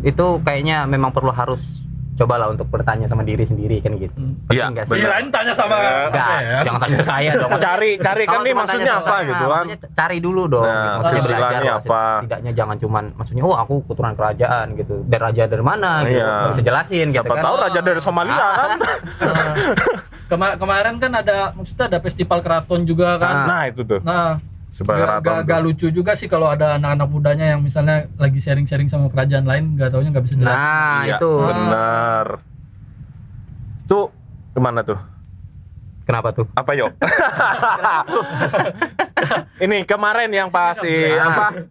Speaker 3: Itu kayaknya memang perlu harus cobalah untuk bertanya sama diri sendiri kan gitu.
Speaker 1: Iya,
Speaker 3: Penting nggak sih?
Speaker 1: benar.
Speaker 2: Kirain tanya sama
Speaker 3: Enggak, jangan tanya ke saya dong.
Speaker 1: Cari kan
Speaker 3: Kalau
Speaker 1: nih
Speaker 3: cuma
Speaker 1: maksudnya
Speaker 3: tanya
Speaker 1: apa
Speaker 3: sama-
Speaker 1: gitu kan.
Speaker 3: maksudnya cari dulu dong.
Speaker 1: Nah,
Speaker 3: gitu. Maksudnya
Speaker 1: silsilahnya
Speaker 3: belajar lah.
Speaker 1: apa.
Speaker 3: Setidaknya jangan cuman maksudnya aku keturunan kerajaan gitu. Dari raja dari mana gitu.
Speaker 1: Iya.
Speaker 3: Nggak bisa jelasin gitu
Speaker 1: Siapa
Speaker 3: kan.
Speaker 1: tahu raja dari Somalia kan.
Speaker 2: Kemarin kan maksudnya ada festival keraton juga kan.
Speaker 1: Nah, itu tuh.
Speaker 2: Nah,
Speaker 1: Sebagai keraton.
Speaker 2: gak lucu juga sih kalau ada anak-anak mudanya yang misalnya lagi sharing-sharing sama kerajaan lain, nggak taunya nggak bisa jelasin.
Speaker 3: Nah,
Speaker 1: Iya,
Speaker 3: itu.
Speaker 1: benar. Itu kemana tuh?
Speaker 3: Kenapa tuh?
Speaker 1: Apa yo? Ini kemarin yang pas apa?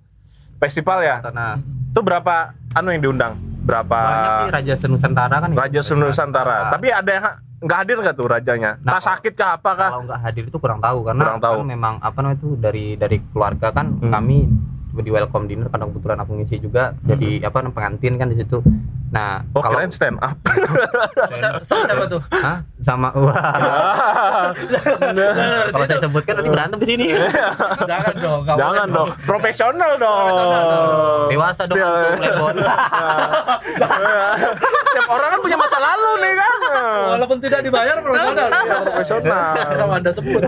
Speaker 1: Festival ya?
Speaker 3: Nah,
Speaker 1: Itu berapa yang diundang? Berapa
Speaker 3: banyak sih Raja Senusantara kan.
Speaker 1: Raja Nusantara. Tapi ada yang nggak hadir nggak tuh rajanya?
Speaker 3: Nah,
Speaker 1: Tak sakit kah apa kah?
Speaker 3: Kalau nggak hadir itu kurang tahu karena
Speaker 1: Kurang tahu.
Speaker 3: kan memang apa namanya itu dari keluarga kan kami di welcome dinner karena kebetulan aku ngisi juga jadi apa pengantin kan di situ. Nah,
Speaker 1: Oh,
Speaker 3: kalau
Speaker 1: keren stand up.
Speaker 2: Sama siapa tuh?
Speaker 3: Hah? Sama wah. Kalau saya sebutkan nanti berantem di sini.
Speaker 2: Jangan dong, nggak
Speaker 1: Jangan
Speaker 2: boleh
Speaker 1: dong. Profesional dong.
Speaker 3: Dewasa dong
Speaker 1: Still-
Speaker 3: untuk Lebon.
Speaker 1: Setiap orang kan punya masa lalu nih kan.
Speaker 2: Walaupun tidak dibayar profesional.
Speaker 1: Profesional.
Speaker 2: Kenapa Anda sebut?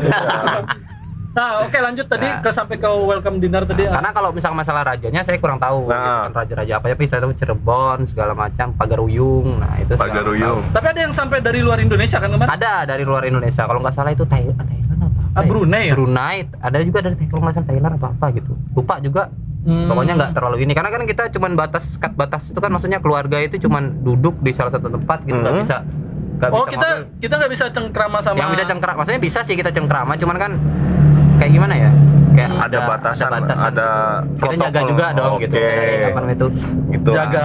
Speaker 2: Nah, oke lanjut tadi sampai ke welcome dinner tadi.
Speaker 3: Karena kalau misal masalah rajanya saya kurang tahu gitu
Speaker 1: Nah.
Speaker 3: kan, raja-raja apa tapi saya tahu Cirebon segala macam Pagaruyung. Nah, itu segala
Speaker 1: Pagaruyung.
Speaker 3: tahu.
Speaker 2: Tapi ada yang sampai dari luar Indonesia kan kemarin?
Speaker 3: Ada dari luar Indonesia. Kalau nggak salah itu Thailand apa?
Speaker 2: Brunei ya?
Speaker 3: Brunei. Ada juga dari kalau nggak salah Thailand apa gitu. Lupa juga. Pokoknya nggak terlalu ini karena kan kita cuman batas itu kan maksudnya keluarga itu cuman duduk di salah satu tempat gitu nggak bisa.
Speaker 2: Oh,
Speaker 3: bisa
Speaker 2: kita nggak bisa cengkrama sama.
Speaker 3: yang bisa cengkram maksudnya bisa sih kita cengkrama cuman kan kayak gimana ya kayak
Speaker 1: Ada batasan, ada
Speaker 3: kita jaga
Speaker 1: protokol.
Speaker 3: juga dong gitu
Speaker 1: Oke.
Speaker 3: kayak apa namanya itu
Speaker 1: Gitu.
Speaker 2: jaga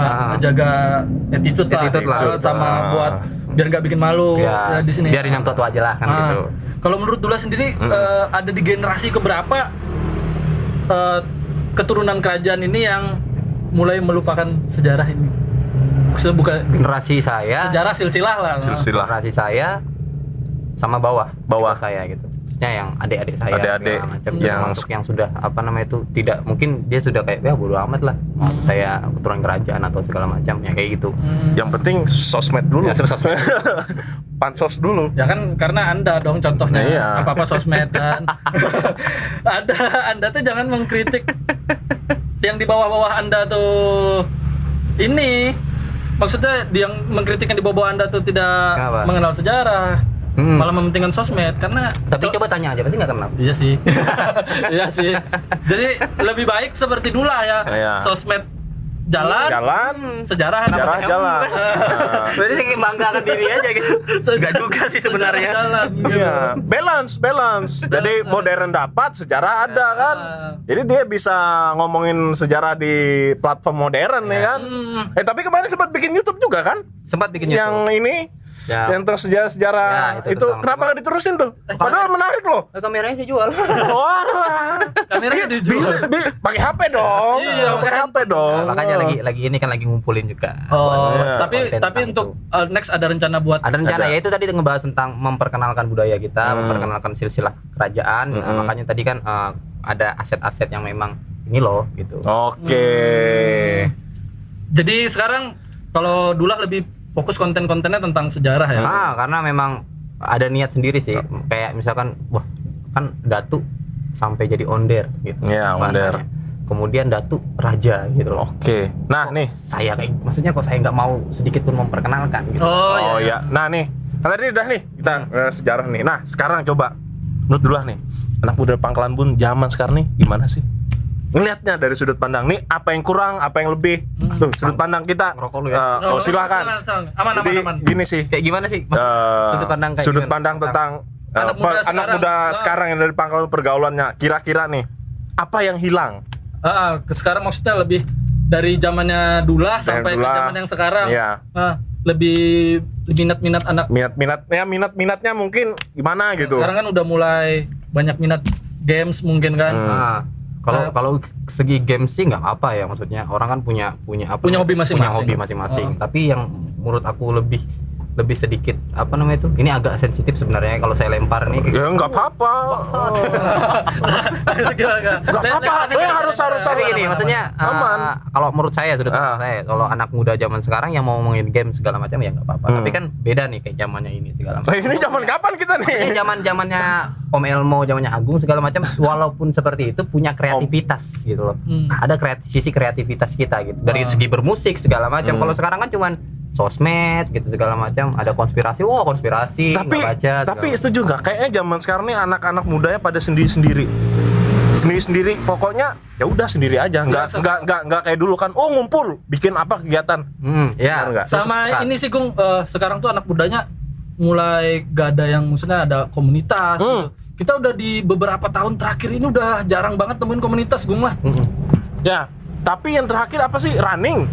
Speaker 2: attitude lah,
Speaker 3: Attitude lah.
Speaker 2: sama buat biar nggak bikin malu ya, di sini.
Speaker 3: biarin yang tua-tua aja lah kan
Speaker 2: Ah.
Speaker 3: gitu.
Speaker 2: Kalau menurut Dullah sendiri ada di generasi keberapa keturunan kerajaan ini yang mulai melupakan sejarah ini? Maksudnya bukan
Speaker 3: Generasi saya
Speaker 2: sejarah silsilah lah.
Speaker 1: Silsilah.
Speaker 3: generasi saya sama bawah
Speaker 1: Bawah.
Speaker 3: saya gitu maksudnya yang adik-adik saya
Speaker 1: Adik-adik
Speaker 3: segala macam
Speaker 1: yang-
Speaker 3: termasuk yang sudah apa namanya itu tidak mungkin dia sudah kayak ya bodo amat lah mau saya keturunan kerajaan atau segala macam ya kayak gitu.
Speaker 1: Yang penting sosmed dulu.
Speaker 3: Ya, sosmed.
Speaker 1: Pansos dulu.
Speaker 2: Ya kan karena Anda dong contohnya
Speaker 1: Iya.
Speaker 2: apa-apa sosmed kan. Anda tuh jangan mengkritik yang di bawah-bawah Anda tuh ini. Maksudnya yang mengkritik yang di bawah Anda tuh tidak
Speaker 3: Kenapa?
Speaker 2: mengenal sejarah. Malah mementingkan sosmed karena
Speaker 3: Tapi coba tanya aja pasti nggak kenal.
Speaker 2: iya sih. Iya sih. Jadi lebih baik seperti Dullah ya.
Speaker 1: Iya.
Speaker 2: Sosmed jalan, sejarah
Speaker 1: Sejarah jalan.
Speaker 3: Berarti saya kayak banggakan diri aja gitu. Enggak juga sih sebenarnya.
Speaker 2: Jalan, gitu.
Speaker 1: Iya, balance. Jadi modern dapat, sejarah ada kan. Jadi dia bisa ngomongin sejarah di platform modern ya kan. Tapi kemarin sempat bikin YouTube juga kan?
Speaker 3: Sempat bikin
Speaker 1: Yang
Speaker 3: YouTube.
Speaker 1: ini,
Speaker 3: Ya.
Speaker 1: yang tentang sejarah-sejarah
Speaker 3: Ya, itu
Speaker 1: itu
Speaker 3: tentang-
Speaker 1: kenapa nggak diterusin tuh? Padahal menarik loh.
Speaker 3: Kameranya saya jual.
Speaker 1: Wah,
Speaker 2: Kameranya dijual.
Speaker 1: pakai HP dong.
Speaker 2: Iya,
Speaker 1: pakai HP dong.
Speaker 3: Nah, makanya lagi ini kan lagi ngumpulin juga.
Speaker 2: Oh,
Speaker 1: Iya,
Speaker 2: tapi
Speaker 3: konten tentang
Speaker 2: untuk next ada rencana buat
Speaker 3: Ada rencana
Speaker 1: Ada.
Speaker 3: ya itu tadi ngebahas tentang memperkenalkan budaya kita, memperkenalkan silsilah kerajaan. Nah, makanya tadi kan ada aset-aset yang memang ini loh gitu.
Speaker 1: Oke.
Speaker 2: Jadi sekarang kalau Dullah lebih fokus konten-kontennya tentang sejarah ya.
Speaker 3: Karena memang ada niat sendiri sih. Kayak misalkan wah, kan Datu sampai jadi onder gitu.
Speaker 1: Iya, onder.
Speaker 3: bahasanya. Kemudian Datu raja gitu loh.
Speaker 1: Oke. Nah, nih.
Speaker 3: Saya kayak maksudnya kok saya nggak mau sedikit pun memperkenalkan gitu.
Speaker 2: Oh,
Speaker 1: Oh ya. Nah nih, kan tadi udah nih kita sejarah nih. Nah sekarang coba menurut Dullah nih, anak muda Pangkalan Bun zaman sekarang nih gimana sih? Ngelihatnya dari sudut pandang nih, apa yang kurang, apa yang lebih? Tuh sudut pandang kita.
Speaker 3: Ngerokok lu ya.
Speaker 1: Silakan.
Speaker 2: Aman.
Speaker 1: Jadi gini sih,
Speaker 3: Kayak gimana sih? Mas, sudut pandang kayak
Speaker 1: sudut
Speaker 3: gimana?
Speaker 1: pandang tentang
Speaker 2: Anak muda sekarang.
Speaker 1: sekarang yang dari Pangkalan pergaulannya. Kira-kira nih, apa yang hilang?
Speaker 2: Sekarang maksudnya lebih dari zamannya Dullah sampai ke
Speaker 1: Dullah.
Speaker 2: zaman yang sekarang.
Speaker 1: Iya.
Speaker 2: lebih minat anak.
Speaker 1: Minatnya mungkin gimana gitu.
Speaker 2: Sekarang kan udah mulai banyak minat games mungkin kan.
Speaker 3: Nah, kalau segi game sih nggak apa ya, maksudnya orang kan punya apa?
Speaker 2: Punya hobi
Speaker 3: masing-masing. Tapi yang menurut aku lebih sedikit apa namanya itu? Ini agak sensitif sebenarnya kalau saya lempar nih.
Speaker 1: Ya nggak apa-apa. Nggak apa-apa. Harus
Speaker 3: Tapi ini maksudnya kalau menurut saya saya kalau anak muda zaman sekarang yang mau ngomongin game segala macam ya nggak apa-apa. Tapi kan beda nih kayak zamannya ini segala macam.
Speaker 1: Ini zaman kapan kita nih?
Speaker 3: Ini zamannya Om Elmo, zamannya Agung segala macam. Walaupun seperti itu punya kreativitas gitu loh. Ada sisi kreativitas kita gitu. Dari segi bermusik segala macam. Kalau sekarang kan cuman sosmed gitu segala macam, ada konspirasi
Speaker 1: tapi setuju nggak kayaknya zaman sekarang nih anak-anak mudanya pada sendiri pokoknya ya udah sendiri aja nggak kayak dulu kan ngumpul bikin apa kegiatan
Speaker 3: ya
Speaker 2: sama ini sih Gung, sekarang tuh anak mudanya mulai gak ada yang maksudnya ada komunitas gitu. Kita udah di beberapa tahun terakhir ini udah jarang banget temuin komunitas Gung lah.
Speaker 1: Ya tapi yang terakhir apa sih running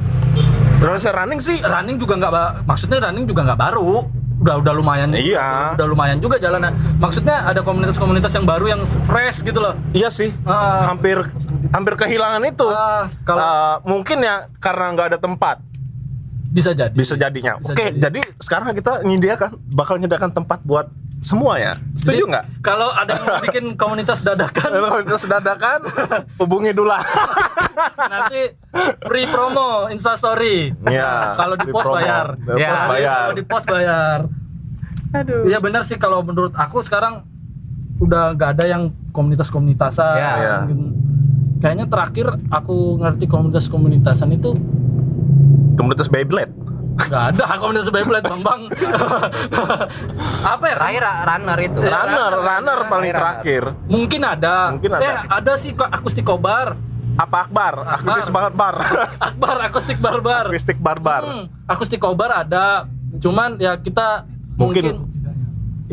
Speaker 2: juga nggak baru, udah lumayan.
Speaker 1: Iya.
Speaker 2: Udah lumayan juga jalannya. Maksudnya ada komunitas-komunitas yang baru yang fresh gitu loh.
Speaker 1: Iya sih. Hampir kehilangan itu. Mungkin ya karena nggak ada tempat.
Speaker 2: Bisa
Speaker 1: jadinya. Oke, jadi sekarang kita bakal nyediakan tempat buat semua ya. Setuju nggak?
Speaker 2: Kalau ada yang mau bikin komunitas dadakan,
Speaker 1: hubungi Dula.
Speaker 2: Nanti free promo Instastory.
Speaker 1: Iya.
Speaker 2: Kalau di post bayar. Kalau di post bayar. Aduh. Iya benar sih kalau menurut aku sekarang udah nggak ada yang komunitas-komunitasan.
Speaker 1: Ya.
Speaker 2: Kayaknya terakhir aku ngerti komunitas-komunitasan itu
Speaker 1: komunitas Beyblade.
Speaker 2: Gak ada komunitas Beyblade Bang. Apa ya?
Speaker 3: Terakhir runner itu.
Speaker 1: Runner paling terakhir.
Speaker 2: Mungkin ada. Ada sih akustik kobar.
Speaker 1: Apa Akbar? Akustik barbar.
Speaker 2: Akustik barbar. Akustik kobar ada. Cuman ya kita mungkin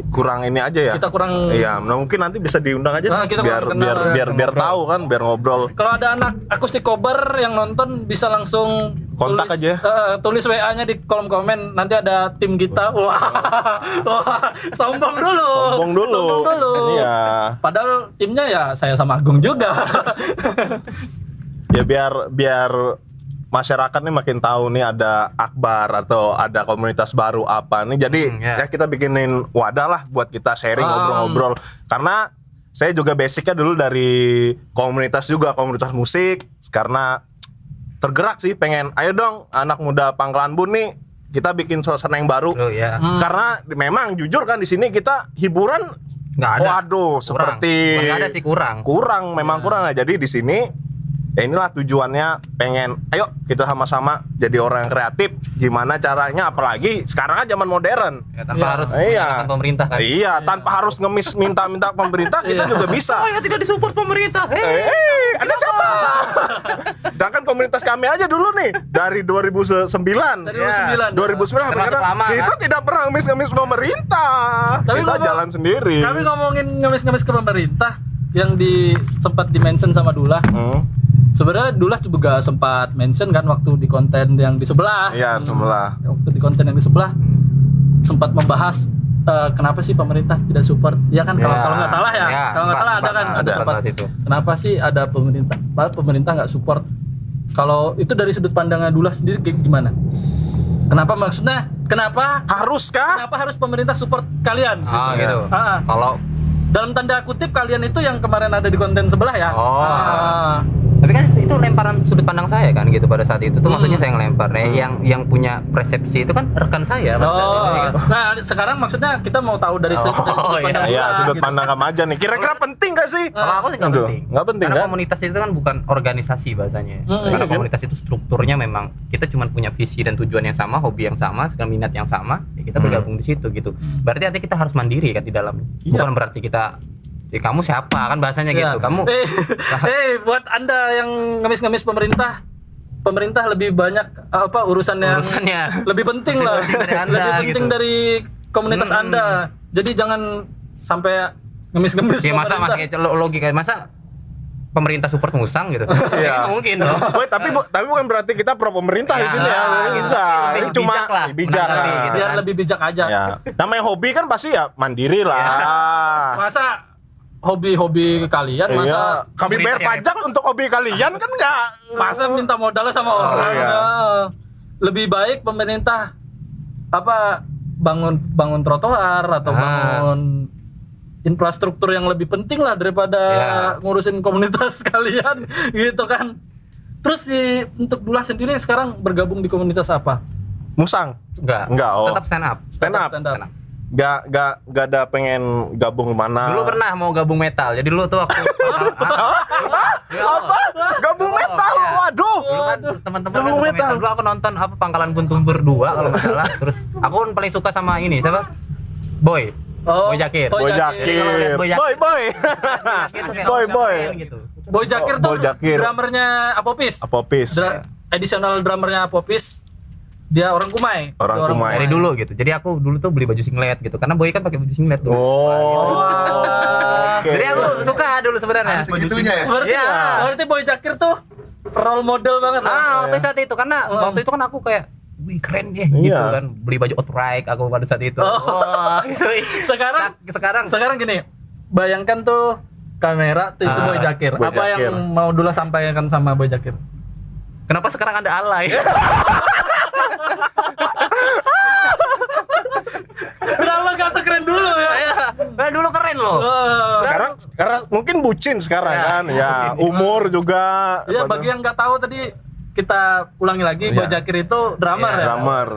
Speaker 1: kurang ini aja ya.
Speaker 2: Kita kurang.
Speaker 1: Iya, mungkin nanti bisa diundang aja. Biar tahu kan, biar ngobrol.
Speaker 2: Kalau ada anak akustik kobar yang nonton bisa langsung
Speaker 1: kontak aja.
Speaker 2: Tulis WA-nya di kolom komen. Nanti ada tim kita. Wah. Sombong dulu.
Speaker 1: Iya.
Speaker 2: Padahal timnya ya saya sama Agung juga.
Speaker 1: Ya biar masyarakat nih makin tahu nih ada Akbar atau ada komunitas baru apa nih. Jadi ya kita bikinin wadah lah buat kita sharing ngobrol-ngobrol. Karena saya juga basicnya dulu dari komunitas musik. Karena tergerak sih pengen ayo dong anak muda Pangkalan Bun nih kita bikin suasana yang baru. Karena memang jujur kan di sini kita hiburan
Speaker 3: nggak ada.
Speaker 1: Waduh, seperti
Speaker 3: nggak ada sih kurang.
Speaker 1: Memang kurang. Nah, jadi di sini ya inilah tujuannya, pengen ayo kita sama-sama jadi orang yang kreatif. Gimana caranya, apalagi sekarang kan zaman modern
Speaker 3: ya, tanpa harus menggunakan pemerintah kan.
Speaker 1: Tanpa harus ngemis minta pemerintah kita juga bisa.
Speaker 3: Oh ya, tidak disupport pemerintah.
Speaker 1: Ada siapa? Sedangkan komunitas kami aja dulu nih dari 2009 kita tidak pernah ngemis pemerintah.
Speaker 2: Tapi
Speaker 1: kita jalan sendiri.
Speaker 2: Kami ngomongin ngemis ke pemerintah yang sempat di-mention sama Dula. Sebenarnya Dula juga sempat mention kan waktu di konten yang di sebelah.
Speaker 1: Iya, sebelah.
Speaker 2: Waktu di konten yang di sebelah sempat membahas kenapa sih pemerintah tidak support? Ya kan kalau nggak salah kalau nggak salah ada kan sempat itu. Kenapa sih ada pemerintah nggak support? Kalau itu dari sudut pandangnya Dula sendiri gimana? Kenapa
Speaker 1: Haruskah?
Speaker 2: Kenapa harus pemerintah support kalian?
Speaker 3: Gitu. Kalau
Speaker 2: dalam tanda kutip kalian itu yang kemarin ada di konten sebelah ya.
Speaker 3: Tapi kan itu lemparan sudut pandang saya kan gitu pada saat itu tuh maksudnya saya ngelempar yang punya persepsi itu kan rekan saya.
Speaker 2: Nah sekarang maksudnya kita mau tahu dari sudut pandang
Speaker 1: sudut pandang kamu aja nih. Kira-kira penting gak sih?
Speaker 3: Kalau aku sih nggak penting. Karena
Speaker 1: kan?
Speaker 3: komunitas itu kan bukan organisasi bahasanya. Karena komunitas itu strukturnya memang kita cuma punya visi dan tujuan yang sama, hobi yang sama, minat yang sama, ya kita bergabung di situ gitu. Berarti artinya kita harus mandiri kan di dalam. Bukan berarti kita kamu siapa kan bahasanya gitu. Kamu
Speaker 2: buat Anda yang ngemis-ngemis pemerintah lebih banyak urusannya lebih penting lah. Lebih penting dari komunitas Anda. Jadi jangan sampai ngemis-ngemis
Speaker 3: ya, masa logika masa pemerintah support musang gitu.
Speaker 1: Iya.
Speaker 3: Nggak mungkin dong.
Speaker 1: Boy, tapi bukan berarti kita pro pemerintah di
Speaker 3: Ya,
Speaker 1: sini ya.
Speaker 3: gitu.
Speaker 1: Enggak,
Speaker 3: Lebih
Speaker 1: ini cuma
Speaker 3: bijak lah,
Speaker 1: bijak.
Speaker 3: menanggapi
Speaker 1: lah.
Speaker 3: gitu.
Speaker 2: Biar
Speaker 3: kan.
Speaker 2: lebih bijak aja.
Speaker 1: Ya. Namanya hobi kan pasti ya mandiri lah.
Speaker 2: Masa hobi-hobi kalian
Speaker 1: Iya.
Speaker 2: masa
Speaker 1: Kami bayar
Speaker 3: pemerintah
Speaker 1: pajak untuk hobi kalian kan enggak.
Speaker 2: masa minta modalnya sama orang.
Speaker 1: iya.
Speaker 2: Nah, lebih baik pemerintah apa bangun trotoar atau bangun infrastruktur yang lebih penting lah daripada ngurusin komunitas kalian gitu kan. Terus si untuk Dullah sendiri sekarang bergabung di komunitas apa?
Speaker 1: Musang.
Speaker 3: Enggak,
Speaker 1: oh.
Speaker 3: tetap stand up.
Speaker 1: Stand up.
Speaker 2: Stand up.
Speaker 1: Gak ada pengen gabung mana.
Speaker 3: Dulu pernah mau gabung metal. Jadi dulu tuh aku
Speaker 1: Apa? Gabung metal.
Speaker 3: iya.
Speaker 1: Waduh.
Speaker 3: Dulu kan teman-teman kan
Speaker 1: Gabung
Speaker 3: suka
Speaker 1: metal.
Speaker 3: metal. Dulu aku nonton apa Pangkalan Guntumbur 2 kalau nggak salah. Terus aku kan paling suka sama ini siapa? Boy.
Speaker 2: Oh,
Speaker 3: Boy Jakir.
Speaker 2: Boy
Speaker 1: Boy
Speaker 2: Jakir.
Speaker 1: Jakir.
Speaker 3: Kalau lihat Boy Jakir.
Speaker 1: Boy. Boy.
Speaker 3: Gitu.
Speaker 2: Boy Jakir tuh
Speaker 1: Boy Jakir.
Speaker 2: drummernya Apopis.
Speaker 1: Apopis.
Speaker 2: Additional drummernya Apopis. Dia orang Kumai.
Speaker 1: Orang
Speaker 2: Dia
Speaker 1: Kumai.
Speaker 3: Dari dulu gitu. Jadi aku dulu tuh beli baju singlet gitu. Karena Boy kan pakai baju singlet dulu.
Speaker 1: Oh. Oke.
Speaker 3: Jadi aku suka dulu sebenarnya.
Speaker 4: Segitunya ya.
Speaker 2: Berarti,
Speaker 3: Iya.
Speaker 2: berarti Boy Jakir tuh role model banget lah.
Speaker 3: Waktu saat itu karena waktu itu kan aku kayak wih keren deh
Speaker 1: Iya.
Speaker 3: gitu kan, beli baju outright aku pada saat itu. Wah, itu.
Speaker 2: Sekarang gini, bayangkan tuh kamera tuh itu Boy Jakir.
Speaker 1: Boy
Speaker 2: Apa
Speaker 1: Jakir.
Speaker 2: yang mau dulu sampaikan sama Boy Jakir?
Speaker 3: Kenapa sekarang ada alay?
Speaker 2: Kenapa gak sekeren dulu ya?
Speaker 3: Nah, dulu keren loh.
Speaker 1: Sekarang mungkin bucin sekarang
Speaker 3: Ya.
Speaker 1: kan. Ya, umur juga.
Speaker 2: Ya bagi yang nggak tahu tadi kita ulangi lagi, Boy Jakir itu drummer ya.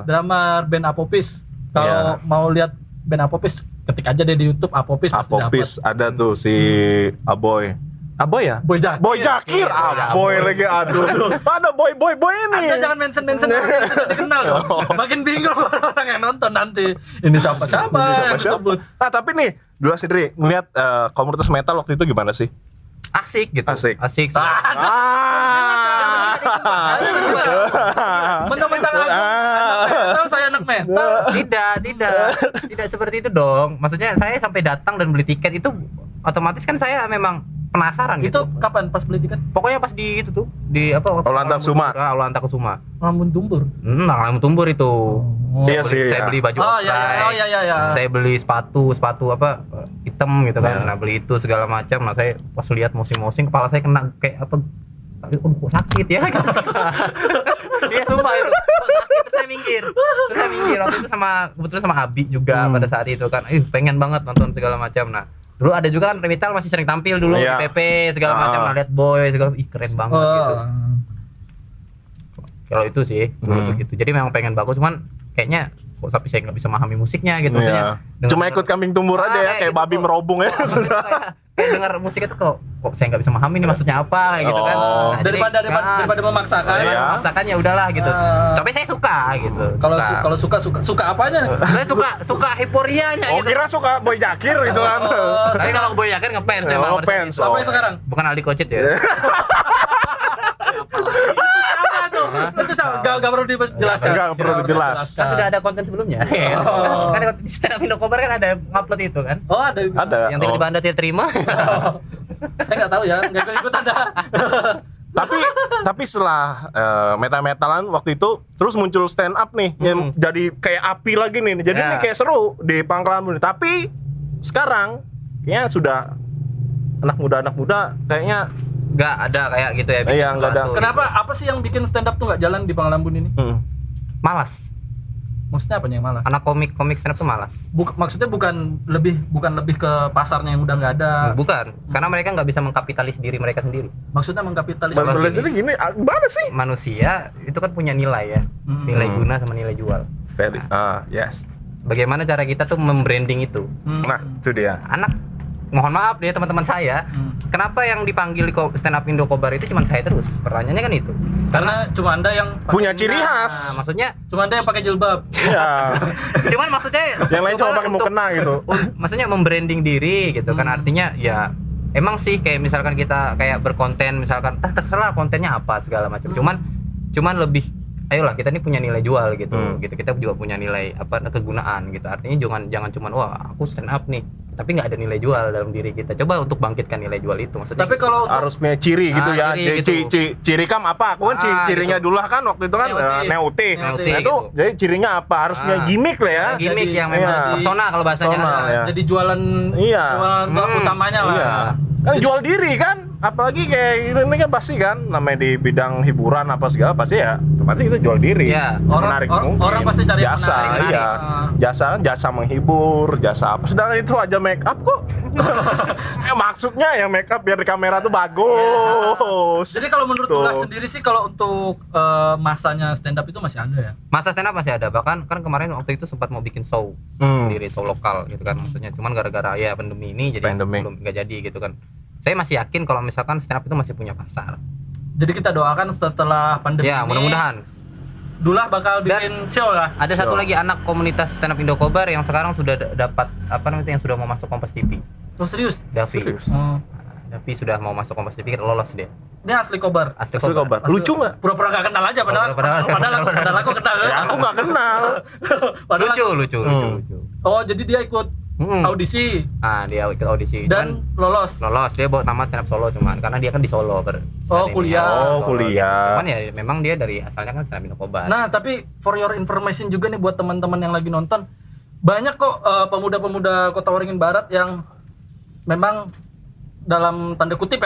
Speaker 2: Drummer band Apopis. Kalau mau lihat band Apopis, ketik aja deh di YouTube Apopis pasti dapat.
Speaker 1: Apopis ada tuh si Aboy. Aboy ya?
Speaker 2: Boy Jakir.
Speaker 1: Boy Jakir. Aboy lagi aduh. Ada boy ini.
Speaker 2: Anda jangan mention orang yang tidak dikenal dong. Makin bingung orang yang nonton nanti. Ini siapa yang disebut.
Speaker 1: Ah, tapi nih, Dullah sendiri ngelihat komunitas metal waktu itu gimana sih?
Speaker 3: Asik gitu.
Speaker 1: Asik.
Speaker 3: Asik sih.
Speaker 2: Mentang-mentang aku anak metal, saya anak metal.
Speaker 3: Tidak seperti itu dong. Maksudnya saya sampai datang dan beli tiket itu otomatis kan saya memang penasaran
Speaker 2: Itu
Speaker 3: gitu.
Speaker 2: kapan pas beli tiket?
Speaker 3: Pokoknya pas di itu tuh di apa?
Speaker 1: Aulan Takusuma.
Speaker 3: Aulan Takusuma.
Speaker 2: Rambut tumbur.
Speaker 3: Ngalamin tumbur itu.
Speaker 1: Iya sih.
Speaker 3: Saya beli baju
Speaker 2: Oh iya
Speaker 3: outright.
Speaker 2: iya.
Speaker 3: Saya beli sepatu apa hitam gitu kan. Nah, beli itu segala macam. Nah, saya pas lihat mosing-mosing kepala saya kena kayak apa? Kok sakit ya gitu. Dia sumpah itu. Kok sakit terus saya minggir. Waktu itu kebetulan sama Abi juga pada saat itu kan. Pengen banget nonton segala macam. Nah, dulu ada juga kan Remital masih sering tampil dulu di PP segala macam. Nah, lihat Boy segala keren banget gitu. Kalau itu sih dulu begitu. Jadi memang pengen bagus cuman kayaknya kok sampai saya nggak bisa memahami musiknya gitu maksudnya.
Speaker 1: Cuma ikut kambing tumbur aja ya kayak
Speaker 3: gitu
Speaker 1: babi
Speaker 3: kok.
Speaker 1: merobung ya sudah.
Speaker 3: Kayak dengar musik itu kok saya nggak bisa memahami ini maksudnya apa kayak gitu kan. Nah, jadi,
Speaker 2: Daripada memaksakan.
Speaker 1: Iya.
Speaker 3: memaksakan ya udahlah gitu. Tapi saya suka gitu.
Speaker 2: Kalau suka apanya?
Speaker 3: Saya suka euforianya
Speaker 1: Oh,
Speaker 3: gitu.
Speaker 1: kira suka Boy Jakir gitu kan.
Speaker 3: Tapi kalau Boy Jakir ngefans
Speaker 1: Oh,
Speaker 3: emang.
Speaker 1: fans.
Speaker 2: Sampai
Speaker 1: Oh.
Speaker 2: sekarang.
Speaker 3: Bukan Aldi Kocit ya.
Speaker 2: Sama tuh. Itu sama. Gak perlu dijelaskan.
Speaker 1: Enggak perlu dijelas.
Speaker 3: Kan sudah ada konten sebelumnya. Kan di Stand Up Indokobar kan ada ngupload itu kan.
Speaker 2: Oh ada.
Speaker 1: Ada.
Speaker 3: Yang tiba-tiba Anda tidak terima.
Speaker 2: Saya nggak tahu ya. Nggak ikut Anda.
Speaker 1: Tapi setelah metal-metalan waktu itu terus muncul stand up nih yang jadi kayak api lagi nih. Jadi ini kayak seru di Pangkalan Bun. Tapi sekarang kayaknya sudah anak muda kayaknya
Speaker 3: Nggak ada kayak gitu ya. bikin
Speaker 1: Iya, nggak ada.
Speaker 3: sesuatu
Speaker 2: Kenapa?
Speaker 3: gitu.
Speaker 2: Apa sih yang bikin stand up tuh nggak jalan di Pangkalan Bun ini?
Speaker 3: Malas.
Speaker 2: Maksudnya apa nih yang malas?
Speaker 3: Anak komik stand up tuh malas.
Speaker 2: Maksudnya bukan lebih ke pasarnya yang udah nggak ada.
Speaker 3: Bukan, karena mereka nggak bisa mengkapitalis diri mereka sendiri.
Speaker 2: Maksudnya mengkapitalis.
Speaker 1: Bang sendiri gini, gimana sih?
Speaker 3: Manusia itu kan punya nilai ya, nilai guna sama nilai jual.
Speaker 1: Very. Yes.
Speaker 3: Bagaimana cara kita tuh membranding itu?
Speaker 1: Nah, itu dia.
Speaker 3: Anak, mohon maaf ya teman-teman saya, kenapa yang dipanggil di Stand Up Indokobar itu cuma saya terus? Pertanyaannya kan itu.
Speaker 2: Karena cuma Anda yang
Speaker 1: Punya ciri
Speaker 3: Nah,
Speaker 1: khas.
Speaker 3: maksudnya,
Speaker 2: Cuma Anda yang pakai jilbab.
Speaker 1: Iya.
Speaker 3: cuman maksudnya
Speaker 1: Yang lain cuma pakai
Speaker 3: untuk-
Speaker 1: mukena gitu.
Speaker 3: Maksudnya membranding diri gitu kan, artinya ya emang sih kayak misalkan kita kayak berkonten misalkan terserah kontennya apa segala macam. Cuman lebih ayolah kita ini punya nilai jual gitu. Gitu kita juga punya nilai apa kegunaan gitu. Artinya jangan cuman wah aku stand up nih. tapi nggak ada nilai jual dalam diri kita. Coba untuk bangkitkan nilai jual itu, maksudnya
Speaker 2: Tapi kalau untuk
Speaker 1: harus punya ciri gitu ya.
Speaker 3: ciri gitu.
Speaker 1: Ciri kam apa? Aku kan cirinya
Speaker 3: gitu.
Speaker 1: dulu kan waktu itu kan
Speaker 2: Neutik.
Speaker 1: Neutik.
Speaker 3: Neutik
Speaker 1: Nah, itu
Speaker 3: gitu.
Speaker 1: jadi cirinya apa? Harus punya gimmick lah ya.
Speaker 3: gimmick
Speaker 2: Jadi-
Speaker 3: yang memang
Speaker 1: iya.
Speaker 3: personal kalau bahasanya.
Speaker 1: Personal,
Speaker 3: kan.
Speaker 1: ya.
Speaker 2: jadi jualan
Speaker 1: Iya.
Speaker 2: utamanya lah.
Speaker 1: Iya. Kan jual diri kan, apalagi kayak ini kan pasti kan namanya di bidang hiburan apa segala pasti ya, otomatis kita jual diri.
Speaker 3: Iya.
Speaker 1: Menarik mungkin.
Speaker 2: Orang pasti cari yang
Speaker 1: jasa,
Speaker 2: menarik.
Speaker 1: iya. Jasa kan jasa menghibur, jasa apa. Sedangkan itu aja make up kok. Maksudnya ya make up biar di kamera tuh bagus.
Speaker 2: Jadi kalau menurut
Speaker 1: Tuh.
Speaker 2: Ulas sendiri sih kalau untuk masanya stand up itu masih ada ya?
Speaker 3: Masa stand up masih ada, bahkan kan kemarin waktu itu sempat mau bikin show sendiri, show lokal gitu kan, maksudnya cuman gara-gara ya pandemi ini jadi
Speaker 1: Pandemi.
Speaker 3: belum nggak jadi gitu kan. Saya masih yakin kalau misalkan stand up itu masih punya pasar.
Speaker 2: Jadi kita doakan setelah pandemi
Speaker 3: Ya
Speaker 2: ini
Speaker 3: mudah-mudahan.
Speaker 2: Dula bakal bikin show lah.
Speaker 3: Ada satu lagi anak komunitas stand up Indo Kobar yang sekarang sudah dapat apa namanya itu, yang sudah mau masuk Kompas TV.
Speaker 2: Oh serius?
Speaker 3: Davi.
Speaker 1: Serius?
Speaker 3: Davi sudah mau masuk Kompas TV, lolos dia.
Speaker 2: Dia asli Kobar.
Speaker 3: Asli
Speaker 1: Asli Kobar.
Speaker 3: Kobar.
Speaker 1: Lucu nggak?
Speaker 2: Pura-pura gak kenal aja padahal padahal aku kenal.
Speaker 1: Ya aku nggak kenal.
Speaker 2: Padahal
Speaker 3: Lucu.
Speaker 2: Oh, jadi dia ikut audisi
Speaker 3: Ah, dia ikut audisi
Speaker 2: dan lolos.
Speaker 3: lolos. Dia bawa nama stand up Solo cuman karena dia kan di Solo saat ini.
Speaker 2: kuliah.
Speaker 1: Oh,
Speaker 3: Solo.
Speaker 1: kuliah.
Speaker 3: Cuman ya memang dia dari asalnya kan stand up Indo Kobar.
Speaker 2: Nah, tapi for your information juga nih buat teman-teman yang lagi nonton, banyak kok pemuda-pemuda Kota Waringin Barat yang memang dalam tanda kutip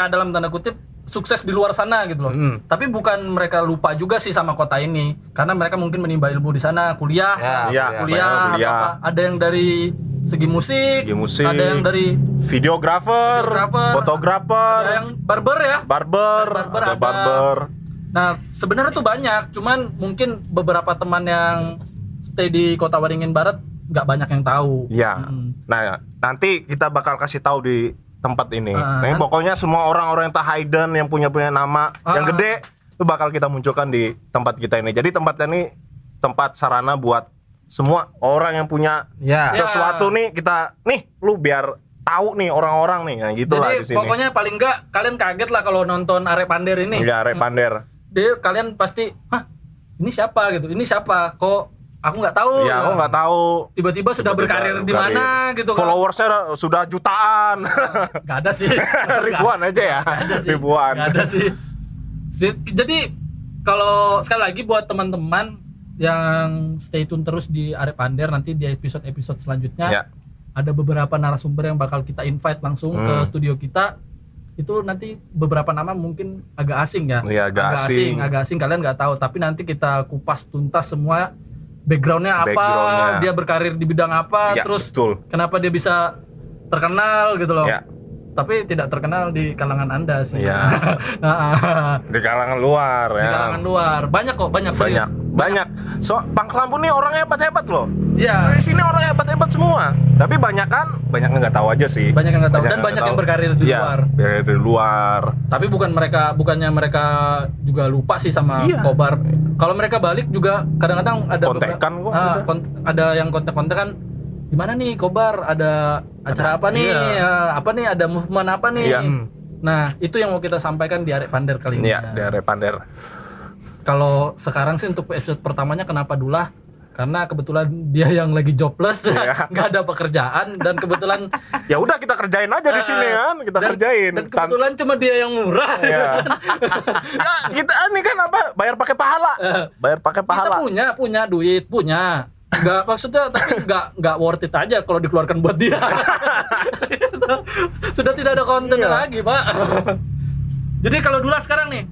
Speaker 2: sukses di luar sana gitu loh. Tapi bukan mereka lupa juga sih sama kota ini, karena mereka mungkin menimba ilmu di sana, kuliah,
Speaker 1: Iya,
Speaker 2: kuliah,
Speaker 1: banyak kuliah.
Speaker 2: atau apa. Ada yang dari segi musik, ada yang dari
Speaker 1: videografer, fotografer,
Speaker 2: ada yang barber ya.
Speaker 1: barber,
Speaker 2: Barber
Speaker 1: ada
Speaker 2: ada.
Speaker 1: barber.
Speaker 2: Nah, sebenarnya tuh banyak, cuman mungkin beberapa teman yang stay di Kota Waringin Barat nggak banyak yang tahu.
Speaker 1: Iya. Nah, nanti kita bakal kasih tahu di tempat ini.
Speaker 2: Ah,
Speaker 1: Nah, pokoknya semua orang-orang yang hidden yang punya nama yang gede itu bakal kita munculkan di tempat kita ini. Jadi tempatnya ini tempat sarana buat semua orang yang punya
Speaker 3: Ya.
Speaker 1: sesuatu nih, kita nih lu biar tahu nih orang-orang nih. Nah, gitulah di
Speaker 2: Jadi
Speaker 1: sini.
Speaker 2: pokoknya paling nggak kalian kaget lah kalau nonton Arek Pander ini.
Speaker 1: Iya, Arek Pander.
Speaker 2: Dia kalian pasti, hah ini siapa gitu? Ini siapa? Kok aku nggak tahu?
Speaker 1: Iya, aku nggak tahu.
Speaker 2: Tiba-tiba sudah berkarir di mana gitu kan?
Speaker 1: Followersnya sudah jutaan.
Speaker 2: Nggak ada sih.
Speaker 1: Ribuan aja ya.
Speaker 2: Nggak ada sih.
Speaker 1: Ribuan.
Speaker 2: Nggak ada sih. Jadi kalau sekali lagi buat teman-teman yang stay tune terus di Arek Pander, nanti di episode-episode selanjutnya
Speaker 1: Ya.
Speaker 2: ada beberapa narasumber yang bakal kita invite langsung ke studio kita. Itu nanti beberapa nama mungkin agak asing ya.
Speaker 1: Iya, agak asing.
Speaker 2: Agak asing kalian nggak tahu, tapi nanti kita kupas tuntas semua backgroundnya apa,
Speaker 1: Backgroundnya.
Speaker 2: dia berkarir di bidang apa,
Speaker 1: Ya,
Speaker 2: terus
Speaker 1: betul.
Speaker 2: kenapa dia bisa terkenal gitu loh.
Speaker 1: Ya.
Speaker 2: Tapi tidak terkenal di kalangan Anda sih.
Speaker 1: Iya.
Speaker 2: Nah,
Speaker 1: Di kalangan luar
Speaker 2: di
Speaker 1: ya.
Speaker 2: kalangan luar banyak kok, banyak serius.
Speaker 1: Banyak. So, Pang Lampung nih orangnya hebat-hebat loh.
Speaker 2: Iya.
Speaker 1: Di sini orang hebat-hebat semua. Tapi banyak kan, banyak yang nggak tahu aja sih.
Speaker 2: Banyak yang nggak tahu, dan banyak yang berkarir di
Speaker 1: Iya,
Speaker 2: luar.
Speaker 1: Dari luar.
Speaker 2: Tapi bukannya mereka juga lupa sih sama
Speaker 1: Iya.
Speaker 2: Kobar. Kalau mereka balik juga kadang-kadang ada
Speaker 1: Kontekan kok gitu.
Speaker 2: ada yang kontek-kontekan gimana nih Kobar, ada acara apa nih?
Speaker 1: Iya.
Speaker 2: Apa nih, ada movement apa nih?
Speaker 1: Iya.
Speaker 2: Nah, itu yang mau kita sampaikan di Arek Pander kali ini.
Speaker 1: Iya, dari Pander.
Speaker 2: Kalau sekarang sih untuk episode pertamanya kenapa Dula? Karena kebetulan dia yang lagi jobless,
Speaker 1: Iya.
Speaker 2: nggak ada pekerjaan, dan kebetulan
Speaker 1: Ya udah kita kerjain aja di sini kan, kita kerjain.
Speaker 2: dan kebetulan cuma dia yang murah.
Speaker 1: Ya. Ya, kita ini kan apa? Bayar pakai pahala. Bayar pakai
Speaker 2: Kita
Speaker 1: pahala.
Speaker 2: punya duit, punya. Nggak, maksudnya tapi nggak worth it aja kalau dikeluarkan buat dia. Sudah tidak ada konten
Speaker 1: Iya.
Speaker 2: lagi, Pak. Jadi kalau Dula sekarang nih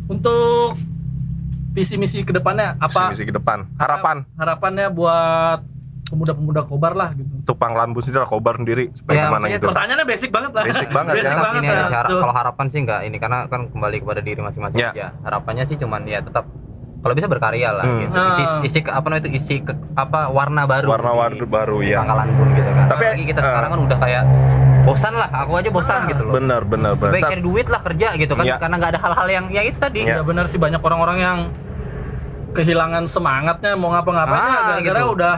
Speaker 2: untuk visi misi kedepannya apa?
Speaker 1: Misi ke depan.
Speaker 2: Harapannya buat pemuda-pemuda Kobar lah gitu.
Speaker 1: Untuk Pang Lampung sendiri, Kobar sendiri supaya
Speaker 3: Ya,
Speaker 1: kemana
Speaker 3: maksudnya
Speaker 1: gitu.
Speaker 2: Pertanyaannya basic banget lah.
Speaker 1: Basic banget ya.
Speaker 3: Tetap ini ada sih,
Speaker 2: Tuh.
Speaker 3: kalau harapan sih enggak ini, karena kan kembali kepada diri masing-masing
Speaker 1: Ya.
Speaker 3: aja. Harapannya sih cuman ya tetap kalau bisa berkarya lah gitu. Isi apa namanya itu, warna baru.
Speaker 1: Warna-warni baru ya.
Speaker 3: Pangkalan pun gitu kan.
Speaker 1: Tapi,
Speaker 3: Apalagi kita sekarang kan udah kayak bosan lah, aku aja bosan gitu loh.
Speaker 1: Bener.
Speaker 3: Baik cari duit lah, kerja gitu kan,
Speaker 1: Iya.
Speaker 3: karena nggak ada hal-hal yang ya itu tadi.
Speaker 2: Ya benar sih, banyak orang-orang yang kehilangan semangatnya mau ngapa-ngapain gara-gara
Speaker 3: gitu.
Speaker 2: udah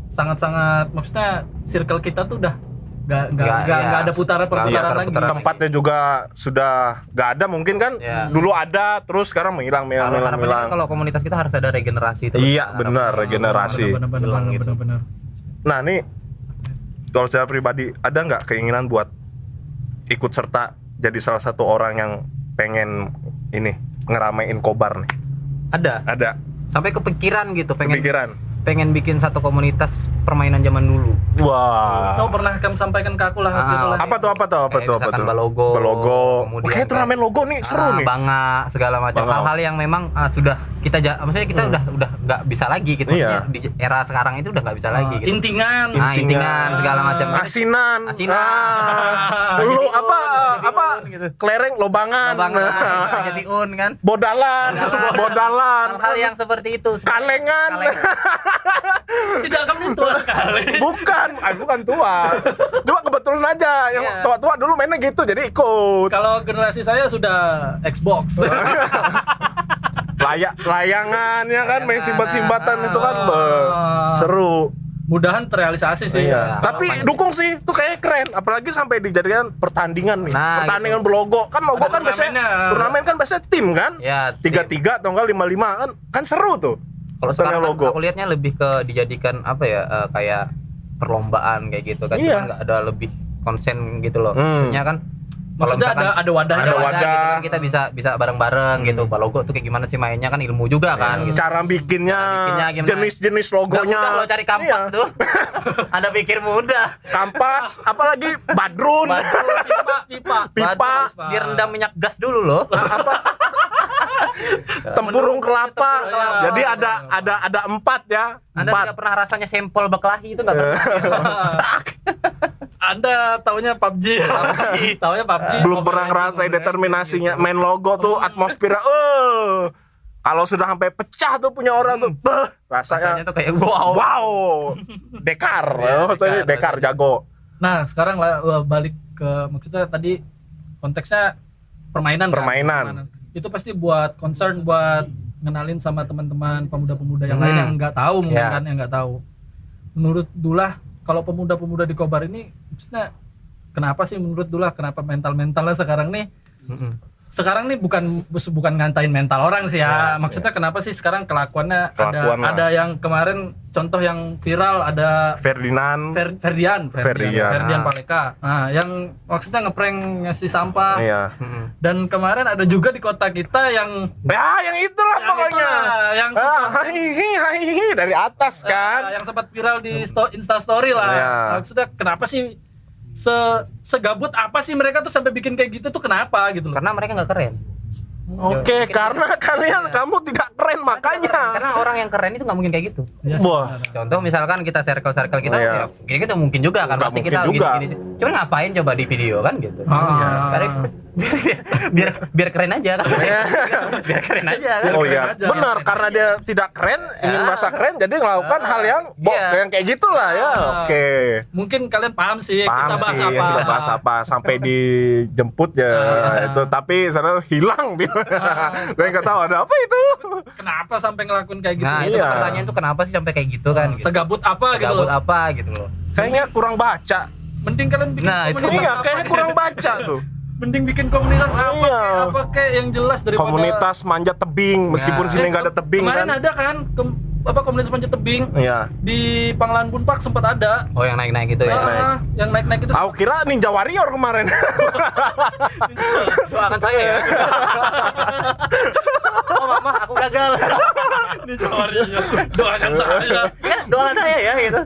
Speaker 2: sangat-sangat, maksudnya circle kita tuh udah nggak
Speaker 3: Nggak,
Speaker 2: ada perputaran
Speaker 3: nggak ada
Speaker 2: lagi.
Speaker 3: perputaran.
Speaker 1: Tempatnya juga sudah nggak ada mungkin kan.
Speaker 3: Ya.
Speaker 1: Dulu ada, terus sekarang menghilang.
Speaker 3: Harapannya kan kalau komunitas kita harus ada regenerasi terus.
Speaker 1: Iya, benar, regenerasi.
Speaker 2: Benar-benar.
Speaker 3: gitu.
Speaker 2: Benar-benar.
Speaker 1: Nah, nih Kalau secara pribadi ada nggak keinginan buat ikut serta jadi salah satu orang yang pengen ini ngeramein Kobar nih? Ada.
Speaker 3: Sampai kepikiran gitu,
Speaker 1: Kepikiran.
Speaker 3: pengen bikin satu komunitas permainan zaman dulu.
Speaker 1: Wah.
Speaker 2: Kau pernah kamu sampaikan ke aku lah gitu lah.
Speaker 1: Apa tuh?
Speaker 3: Kayak misalkan Balogo.
Speaker 1: Kemudian kayak turnamen logo nih seru nih.
Speaker 3: Banga segala macam
Speaker 1: Banga.
Speaker 3: hal-hal yang memang sudah kita maksudnya kita udah nggak bisa lagi gitu.
Speaker 1: Iya.
Speaker 3: Maksudnya di era sekarang itu udah nggak bisa lagi gitu.
Speaker 2: Intingan.
Speaker 3: Intingan segala macam.
Speaker 1: Asinan. Lu
Speaker 3: Jadi
Speaker 1: apa
Speaker 3: gitu.
Speaker 1: kelereng lobangan.
Speaker 3: Jadi kan.
Speaker 1: Bodalan.
Speaker 3: Hal-hal yang seperti itu.
Speaker 1: Kalengan.
Speaker 2: Tidak kamu tua sekali.
Speaker 1: Bukan tua. Cuma kebetulan aja yang
Speaker 3: Iya.
Speaker 1: tua-tua dulu mainnya gitu jadi ikut.
Speaker 2: Kalau generasi saya sudah Xbox.
Speaker 1: Layangan ya kan main simbat-simbatan itu kan seru.
Speaker 2: Mudahan terrealisasi sih.
Speaker 1: Iya. Tapi dukung sih, tuh kayaknya keren. Apalagi sampai dijadikan pertandingan nih.
Speaker 3: Nah,
Speaker 1: pertandingan berlogo. Kan logo
Speaker 2: Ada
Speaker 1: kan biasanya
Speaker 2: turnamennya.
Speaker 1: turnamen kan biasanya tim kan?
Speaker 3: Ya,
Speaker 1: 3-3 atau enggak 5-5 kan seru tuh.
Speaker 3: Kalau sekarang kan
Speaker 1: logo.
Speaker 3: aku lihatnya lebih ke dijadikan apa ya kayak perlombaan kayak gitu kan.
Speaker 1: Iya.
Speaker 3: Cuma nggak ada lebih konsen gitu loh. Maksudnya kan kalau
Speaker 2: Maksudnya
Speaker 3: misalkan
Speaker 2: ada wadahnya.
Speaker 1: ada
Speaker 3: wadah
Speaker 1: wadah.
Speaker 3: gitu kan kita bisa bareng-bareng gitu. Balogo tuh kayak gimana sih mainnya kan ilmu juga kan gitu.
Speaker 1: Cara bikinnya,
Speaker 3: gimana?
Speaker 1: jenis-jenis
Speaker 3: Nggak
Speaker 1: logonya.
Speaker 3: mudah lo cari kampas
Speaker 1: Iya.
Speaker 3: tuh. Anda pikir mudah.
Speaker 1: Kampas, apalagi badrun.
Speaker 2: Pipa.
Speaker 1: Pipa.
Speaker 3: Dia rendam minyak gas dulu loh.
Speaker 1: Tempurung kelapa.
Speaker 2: kelapa.
Speaker 1: Jadi ada 4 ya.
Speaker 3: Anda
Speaker 1: 4.
Speaker 3: tidak pernah rasanya sampel berkelahi itu nggak pernah.
Speaker 2: Anda taunya PUBG. Taunya PUBG.
Speaker 1: Belum pernah ngerasain determinasinya main logo tuh atmosfernya kalau sudah sampai pecah tuh punya orang tuh
Speaker 3: Rasanya
Speaker 1: rasanya
Speaker 3: tuh kayak wow.
Speaker 1: dekar
Speaker 3: Iya,
Speaker 1: maksudnya dekar jago.
Speaker 2: Nah, sekarang balik ke maksudnya tadi konteksnya permainan.
Speaker 1: Permainan.
Speaker 2: Itu pasti buat concern buat ngenalin sama teman-teman pemuda-pemuda yang lain yang nggak tahu mungkin
Speaker 3: Ya.
Speaker 2: kan yang nggak tahu. Menurut Dullah kalau pemuda-pemuda di Kobar ini maksudnya kenapa sih menurut Dullah kenapa mentalnya sekarang nih sekarang nih bukan ngantain mental orang sih ya. Maksudnya kenapa sih sekarang kelakuannya
Speaker 1: Kelakuan lah.
Speaker 2: ada yang kemarin contoh yang viral ada
Speaker 1: Ferdinand.
Speaker 2: Ferdian
Speaker 1: Ferdian.
Speaker 2: Paleka. Nah, yang maksudnya ngeprank ngasih sampah.
Speaker 1: Iya.
Speaker 2: Dan kemarin ada juga di kota kita yang
Speaker 1: Yang itulah pokoknya.
Speaker 2: yang sempat
Speaker 1: Hihi dari atas kan.
Speaker 2: yang sempat viral di Insta story lah.
Speaker 1: Iya.
Speaker 2: Maksudnya kenapa sih segabut apa sih mereka tuh sampai bikin kayak gitu tuh kenapa gitu loh.
Speaker 3: Karena mereka nggak keren.
Speaker 1: Oke, karena kamu tidak keren makanya.
Speaker 3: Karena orang yang keren itu nggak mungkin kayak gitu.
Speaker 2: Iya,
Speaker 1: Wah.
Speaker 3: Contoh misalkan kita circle kita,
Speaker 1: Iya.
Speaker 3: ya gitu mungkin juga kan
Speaker 1: Nggak
Speaker 3: pasti
Speaker 1: mungkin
Speaker 3: kita
Speaker 1: juga.
Speaker 3: gini. Cuman ngapain coba di video kan gitu. Karena biar keren aja kan. biar keren aja kan.
Speaker 1: Oh iya,
Speaker 2: aja.
Speaker 1: benar karena dia tidak keren, ingin merasa keren, jadi melakukan hal yang
Speaker 3: Iya.
Speaker 1: yang kayak gitulah ya. Oke.
Speaker 2: Mungkin kalian paham sih
Speaker 1: Paham
Speaker 2: kita bahas
Speaker 1: sih
Speaker 2: apa.
Speaker 1: yang kita bahas apa sampai dijemput ya itu tapi sana hilang dia. Gue nggak tahu ada apa itu.
Speaker 2: Kenapa sampai ngelakuin kayak gitu?
Speaker 3: Nah, itu
Speaker 1: Iya.
Speaker 3: pertanyaan tuh kenapa sih sampai kayak gitu kan gitu.
Speaker 2: Segabut apa gitu
Speaker 3: Segabut
Speaker 2: loh.
Speaker 3: apa gitu loh.
Speaker 1: Kayaknya kurang baca.
Speaker 2: Mending kalian bikin
Speaker 3: Nah, itu
Speaker 2: komunitas
Speaker 1: Iya,
Speaker 2: apa
Speaker 1: kayaknya
Speaker 2: kayak-
Speaker 1: kurang baca tuh.
Speaker 2: Mending bikin komunitas
Speaker 1: Iya.
Speaker 2: apa kayak yang jelas daripada
Speaker 1: Komunitas manjat tebing meskipun
Speaker 3: Nah.
Speaker 1: sini nggak ada tebing
Speaker 2: kemarin
Speaker 1: kan.
Speaker 2: ada kan komunitas panjat tebing
Speaker 1: Iya.
Speaker 2: di Panglahan Bunpark sempat ada.
Speaker 3: Oh yang naik-naik gitu ya.
Speaker 2: Yang naik-naik itu
Speaker 1: Aku kira Ninja Warrior kemarin.
Speaker 3: Doakan saya ya. Oh mama aku gagal.
Speaker 2: di Jawa. Doakan saya.
Speaker 3: Ya doakan saya ya gitu.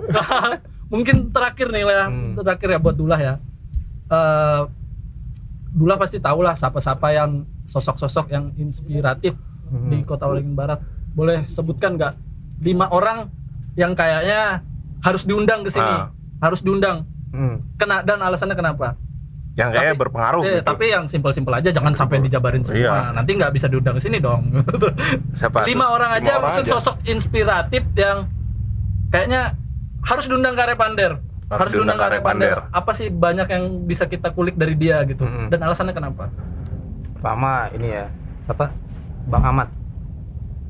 Speaker 2: Mungkin terakhir nih lah, terakhir ya buat Dullah ya. Dullah pasti tahu lah siapa-siapa yang sosok-sosok yang inspiratif di Kota Waringin Barat. Boleh sebutkan nggak 5 orang yang kayaknya harus diundang ke sini, harus diundang. Dan alasannya kenapa?
Speaker 1: Yang kayaknya berpengaruh gitu.
Speaker 2: Tapi yang simpel-simpel aja, jangan sampai dijabarin semua.
Speaker 1: Iya.
Speaker 2: Nanti nggak bisa diundang ke sini dong.
Speaker 1: Siapa?
Speaker 2: 5
Speaker 1: tuh?
Speaker 2: orang aja,
Speaker 1: 5 orang
Speaker 2: maksud
Speaker 1: aja.
Speaker 2: sosok inspiratif yang kayaknya harus diundang ke Arya Pander. Harus diundang ke Arya Pander. Apa sih banyak yang bisa kita kulik dari dia gitu. Dan alasannya kenapa?
Speaker 3: Pertama ini ya siapa? Bang Ahmad.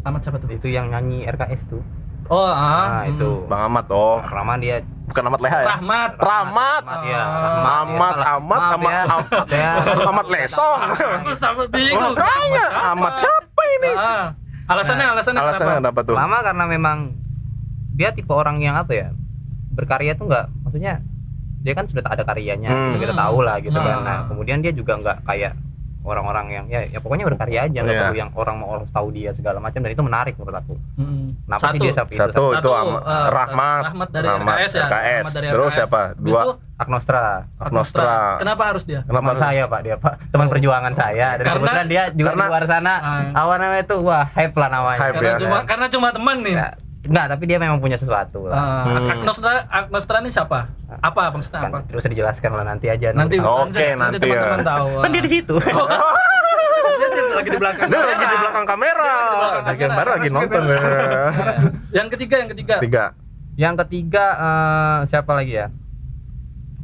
Speaker 2: Ahmad siapa tuh?
Speaker 3: Itu yang nyanyi RKS tuh.
Speaker 2: Oh,
Speaker 3: Nah itu.
Speaker 1: Bang Ahmad
Speaker 3: Pertama dia
Speaker 1: bukan Ahmad Leha ya?
Speaker 2: Rahmat.
Speaker 1: Rahmat.
Speaker 3: ya.
Speaker 1: Ahmad Lesong.
Speaker 2: Aku sama bingung.
Speaker 1: Makanya Ahmad siapa ini?
Speaker 2: Alasannya
Speaker 1: Alasannya
Speaker 2: kenapa?
Speaker 1: apa tuh?
Speaker 3: Pertama karena memang dia tipe orang yang apa ya? Berkarya tuh nggak, maksudnya dia kan sudah ada karyanya, sudah kita tahu lah gitu kan. Nah kemudian dia juga nggak kayak orang-orang yang ya pokoknya berkarya aja, nggak perlu yang orang mau harus tahu dia segala macam, dan itu menarik menurut aku. Kenapa sih dia sampai
Speaker 1: Satu itu
Speaker 2: Rahmat dari RKS ya.
Speaker 1: RKS.
Speaker 2: Rahmat dari
Speaker 1: Terus
Speaker 2: RKS.
Speaker 1: siapa?
Speaker 2: Habis
Speaker 1: Dua
Speaker 2: itu
Speaker 1: Agnostra.
Speaker 2: Kenapa harus dia?
Speaker 3: Teman saya Pak, dia Pak, teman perjuangan saya, dan
Speaker 2: Karena-
Speaker 3: kebetulan dia juga di luar sana apa namanya itu, wah hype lah namanya.
Speaker 1: Hype.
Speaker 2: Karena cuma teman nih.
Speaker 3: Ya, enggak, tapi dia memang punya sesuatu lah.
Speaker 2: Agnostra ini siapa? Apa maksudnya
Speaker 3: Kan
Speaker 2: apa?
Speaker 3: terus dijelaskan lah nanti aja.
Speaker 2: Nanti
Speaker 1: Oke, nanti
Speaker 2: teman-teman
Speaker 1: ya.
Speaker 2: tahu.
Speaker 3: Kan dia di situ.
Speaker 2: Dia lagi di belakang.
Speaker 1: Dia lagi di belakang kamera. Lagi baru lagi nonton.
Speaker 2: Yang ketiga.
Speaker 1: Tiga.
Speaker 3: Yang ketiga siapa lagi ya?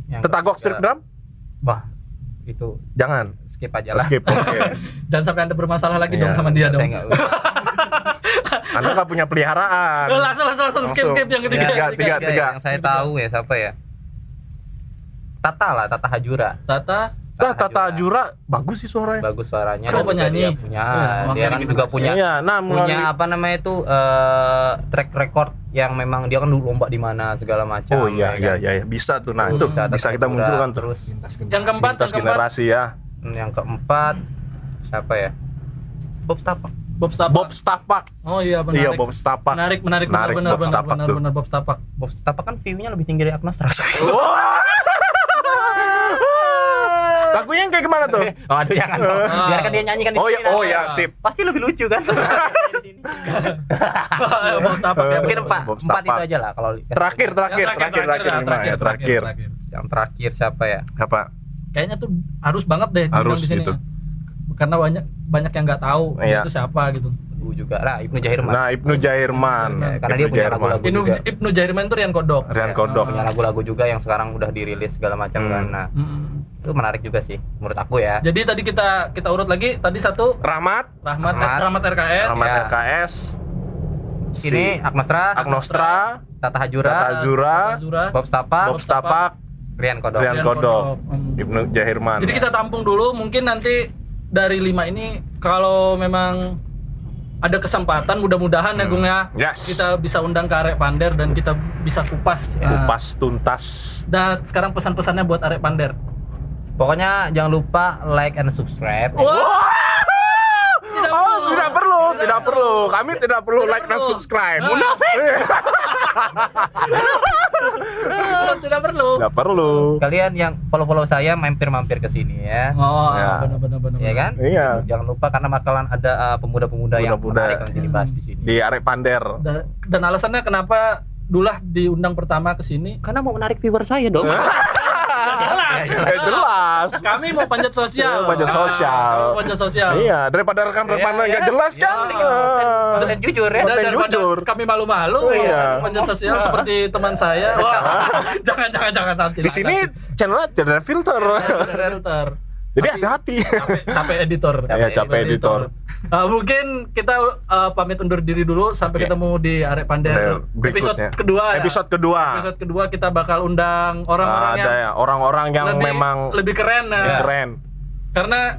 Speaker 3: Yang
Speaker 1: Tetagok
Speaker 3: ketiga-
Speaker 1: Stripgram?
Speaker 3: Wah, itu
Speaker 1: Jangan.
Speaker 3: skip aja lah.
Speaker 1: Skip. Oke.
Speaker 2: Jangan sampai Anda bermasalah lagi
Speaker 1: Iya,
Speaker 2: dong sama dia
Speaker 3: Saya
Speaker 2: dong.
Speaker 3: nggak
Speaker 1: Anda nggak punya peliharaan.
Speaker 2: Langsung skip yang ketiga.
Speaker 1: Tiga.
Speaker 3: Yang saya tahu ya siapa ya? Tata Hajura.
Speaker 1: Tata Jura bagus sih suaranya.
Speaker 3: Bagus suaranya.
Speaker 2: Oh,
Speaker 3: dan juga
Speaker 2: penyanyi.
Speaker 3: Dia punya, dia kan juga punya
Speaker 1: Iya, nah
Speaker 3: punya apa namanya itu track record yang memang dia kan dulu lomba di mana segala macam.
Speaker 1: Oh iya
Speaker 3: ya kan?
Speaker 1: iya bisa tuh. Nah, itu
Speaker 3: Tata
Speaker 1: bisa kita
Speaker 3: Hajura,
Speaker 1: munculkan tuh.
Speaker 3: terus
Speaker 2: Yang keempat,
Speaker 1: Lintas generasi ya.
Speaker 3: yang keempat siapa ya? Bob Stapak.
Speaker 1: Bob Stapak.
Speaker 2: Oh iya benar.
Speaker 1: Iya, Bob Stapak.
Speaker 2: Menarik
Speaker 1: Bob Stapak tuh.
Speaker 2: benar Bob Stapak.
Speaker 3: Bob Stapak kan view-nya lebih tinggi dari Agnostra.
Speaker 1: Lagunya yang kayak gimana tuh?
Speaker 3: Oh, aduh jangan dong. Biarkan dia nyanyikan di
Speaker 1: Oh
Speaker 3: sini.
Speaker 1: ya, oh
Speaker 3: lah.
Speaker 1: ya, sip.
Speaker 3: Pasti lebih lucu kan.
Speaker 2: Bob Stapak ya.
Speaker 3: Mungkin
Speaker 1: Bob
Speaker 3: empat
Speaker 1: Stapak.
Speaker 3: itu aja lah kalau
Speaker 1: Terakhir lima ya, terakhir.
Speaker 3: yang terakhir siapa ya?
Speaker 1: Apa?
Speaker 2: Kayaknya tuh harus banget deh dibilang
Speaker 1: Harus
Speaker 2: di sini.
Speaker 1: gitu.
Speaker 2: Karena banyak yang nggak tahu
Speaker 1: Iya.
Speaker 2: itu siapa gitu.
Speaker 3: Juga lah Ibnu Jahirman.
Speaker 1: Nah, Ibnu Jairman.
Speaker 3: Ya, karena dia punya lagu-lagu juga.
Speaker 2: Ibnu Jairman tuh Rian Kodok.
Speaker 1: Rian Kodok.
Speaker 3: Punya lagu-lagu juga yang sekarang udah dirilis segala macam kan. Nah, itu menarik juga sih menurut aku ya.
Speaker 2: Jadi tadi kita urut lagi. Tadi satu
Speaker 1: Rahmat
Speaker 2: Rahmat RKS.
Speaker 1: Rahmat
Speaker 3: Ya.
Speaker 1: RKS.
Speaker 3: Ini Agnostra, Tata Hajura,
Speaker 2: Zura.
Speaker 3: Bob Stapak,
Speaker 1: Bob Stapak,
Speaker 3: Rian Kodok.
Speaker 1: Rian Kodok, Ibnu Jairman.
Speaker 2: Jadi kita tampung dulu. Mungkin nanti dari 5 ini kalau memang ada kesempatan, mudah-mudahan ya Gung ya,
Speaker 1: Yes.
Speaker 2: kita bisa undang ke Arek Pander dan kita bisa kupas.
Speaker 1: Kupas tuntas.
Speaker 2: Dan sekarang pesan-pesannya buat Arek Pander.
Speaker 3: Pokoknya jangan lupa like and subscribe.
Speaker 1: Tidak perlu. Kami tidak perlu like dan subscribe. Munafik.
Speaker 2: Tidak perlu.
Speaker 1: Tidak perlu.
Speaker 3: Kalian yang follow saya mampir-mampir ke sini ya.
Speaker 2: Oh,
Speaker 1: Ya.
Speaker 2: benar.
Speaker 3: Iya kan?
Speaker 1: Iya.
Speaker 3: Jangan lupa karena bakalan ada pemuda-pemuda yang
Speaker 1: Pemuda-pemuda.
Speaker 3: menarik nanti dibahas di sini.
Speaker 1: Di Arek Pander.
Speaker 2: Dan alasannya kenapa Dullah diundang pertama ke sini?
Speaker 3: Karena mau menarik viewer saya dong.
Speaker 1: Jelas.
Speaker 2: Kami mau panjat sosial.
Speaker 1: Panjat sosial.
Speaker 2: Kami panjat sosial.
Speaker 1: Iya, daripada rekan-rekan nggak jelas kan.
Speaker 3: Dan jujur ya.
Speaker 2: Dan
Speaker 1: Konten
Speaker 2: daripada
Speaker 1: jujur.
Speaker 2: kami malu-malu
Speaker 1: Iya.
Speaker 2: panjat sosial seperti teman saya. Wah, jangan nanti.
Speaker 1: Di sini channelnya tidak ada filter.
Speaker 2: ada filter.
Speaker 1: Jadi hati-hati.
Speaker 2: Capek editor.
Speaker 1: Iya, capek editor.
Speaker 2: Mungkin kita pamit undur diri dulu sampai ketemu di Arek Pander
Speaker 1: Berikutnya.
Speaker 2: episode kedua. Ya.
Speaker 1: Episode kedua.
Speaker 2: Episode kedua kita bakal undang orang-orang
Speaker 1: Ada
Speaker 2: yang
Speaker 1: ya orang-orang yang memang
Speaker 2: lebih keren. Ya.
Speaker 1: keren.
Speaker 2: Karena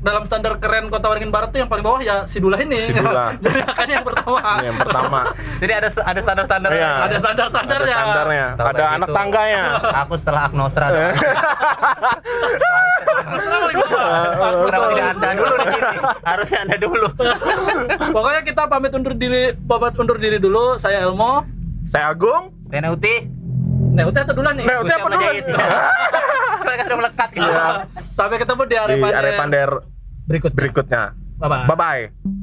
Speaker 2: dalam standar keren Kota Waringin Barat tuh yang paling bawah ya si Dullah ini.
Speaker 1: Si Dullah.
Speaker 2: Jadi makanya yang pertama.
Speaker 1: Ini yang pertama.
Speaker 3: Jadi ada standar-standarnya.
Speaker 1: Iya.
Speaker 2: Ada standar-standarnya.
Speaker 1: Ada standarnya.
Speaker 3: Kalau
Speaker 1: Ada
Speaker 3: kayak
Speaker 1: anak
Speaker 3: gitu,
Speaker 1: tangganya.
Speaker 3: Aku setelah Agnostra. Kenapa tidak Anda dulu di sini? Harusnya Anda dulu.
Speaker 2: Pokoknya kita pamit undur diri dulu. Saya Elmo.
Speaker 1: Saya Agung.
Speaker 3: Saya Nauti.
Speaker 2: Neuti atau Dullah nih?
Speaker 1: Neuti apa dulu?
Speaker 3: Soalnya udah melekat gitu.
Speaker 2: Sampai ketemu di Arek
Speaker 1: Di Arek Pander
Speaker 2: berikutnya.
Speaker 1: berikutnya.
Speaker 2: Bye-bye.
Speaker 1: Bye-bye.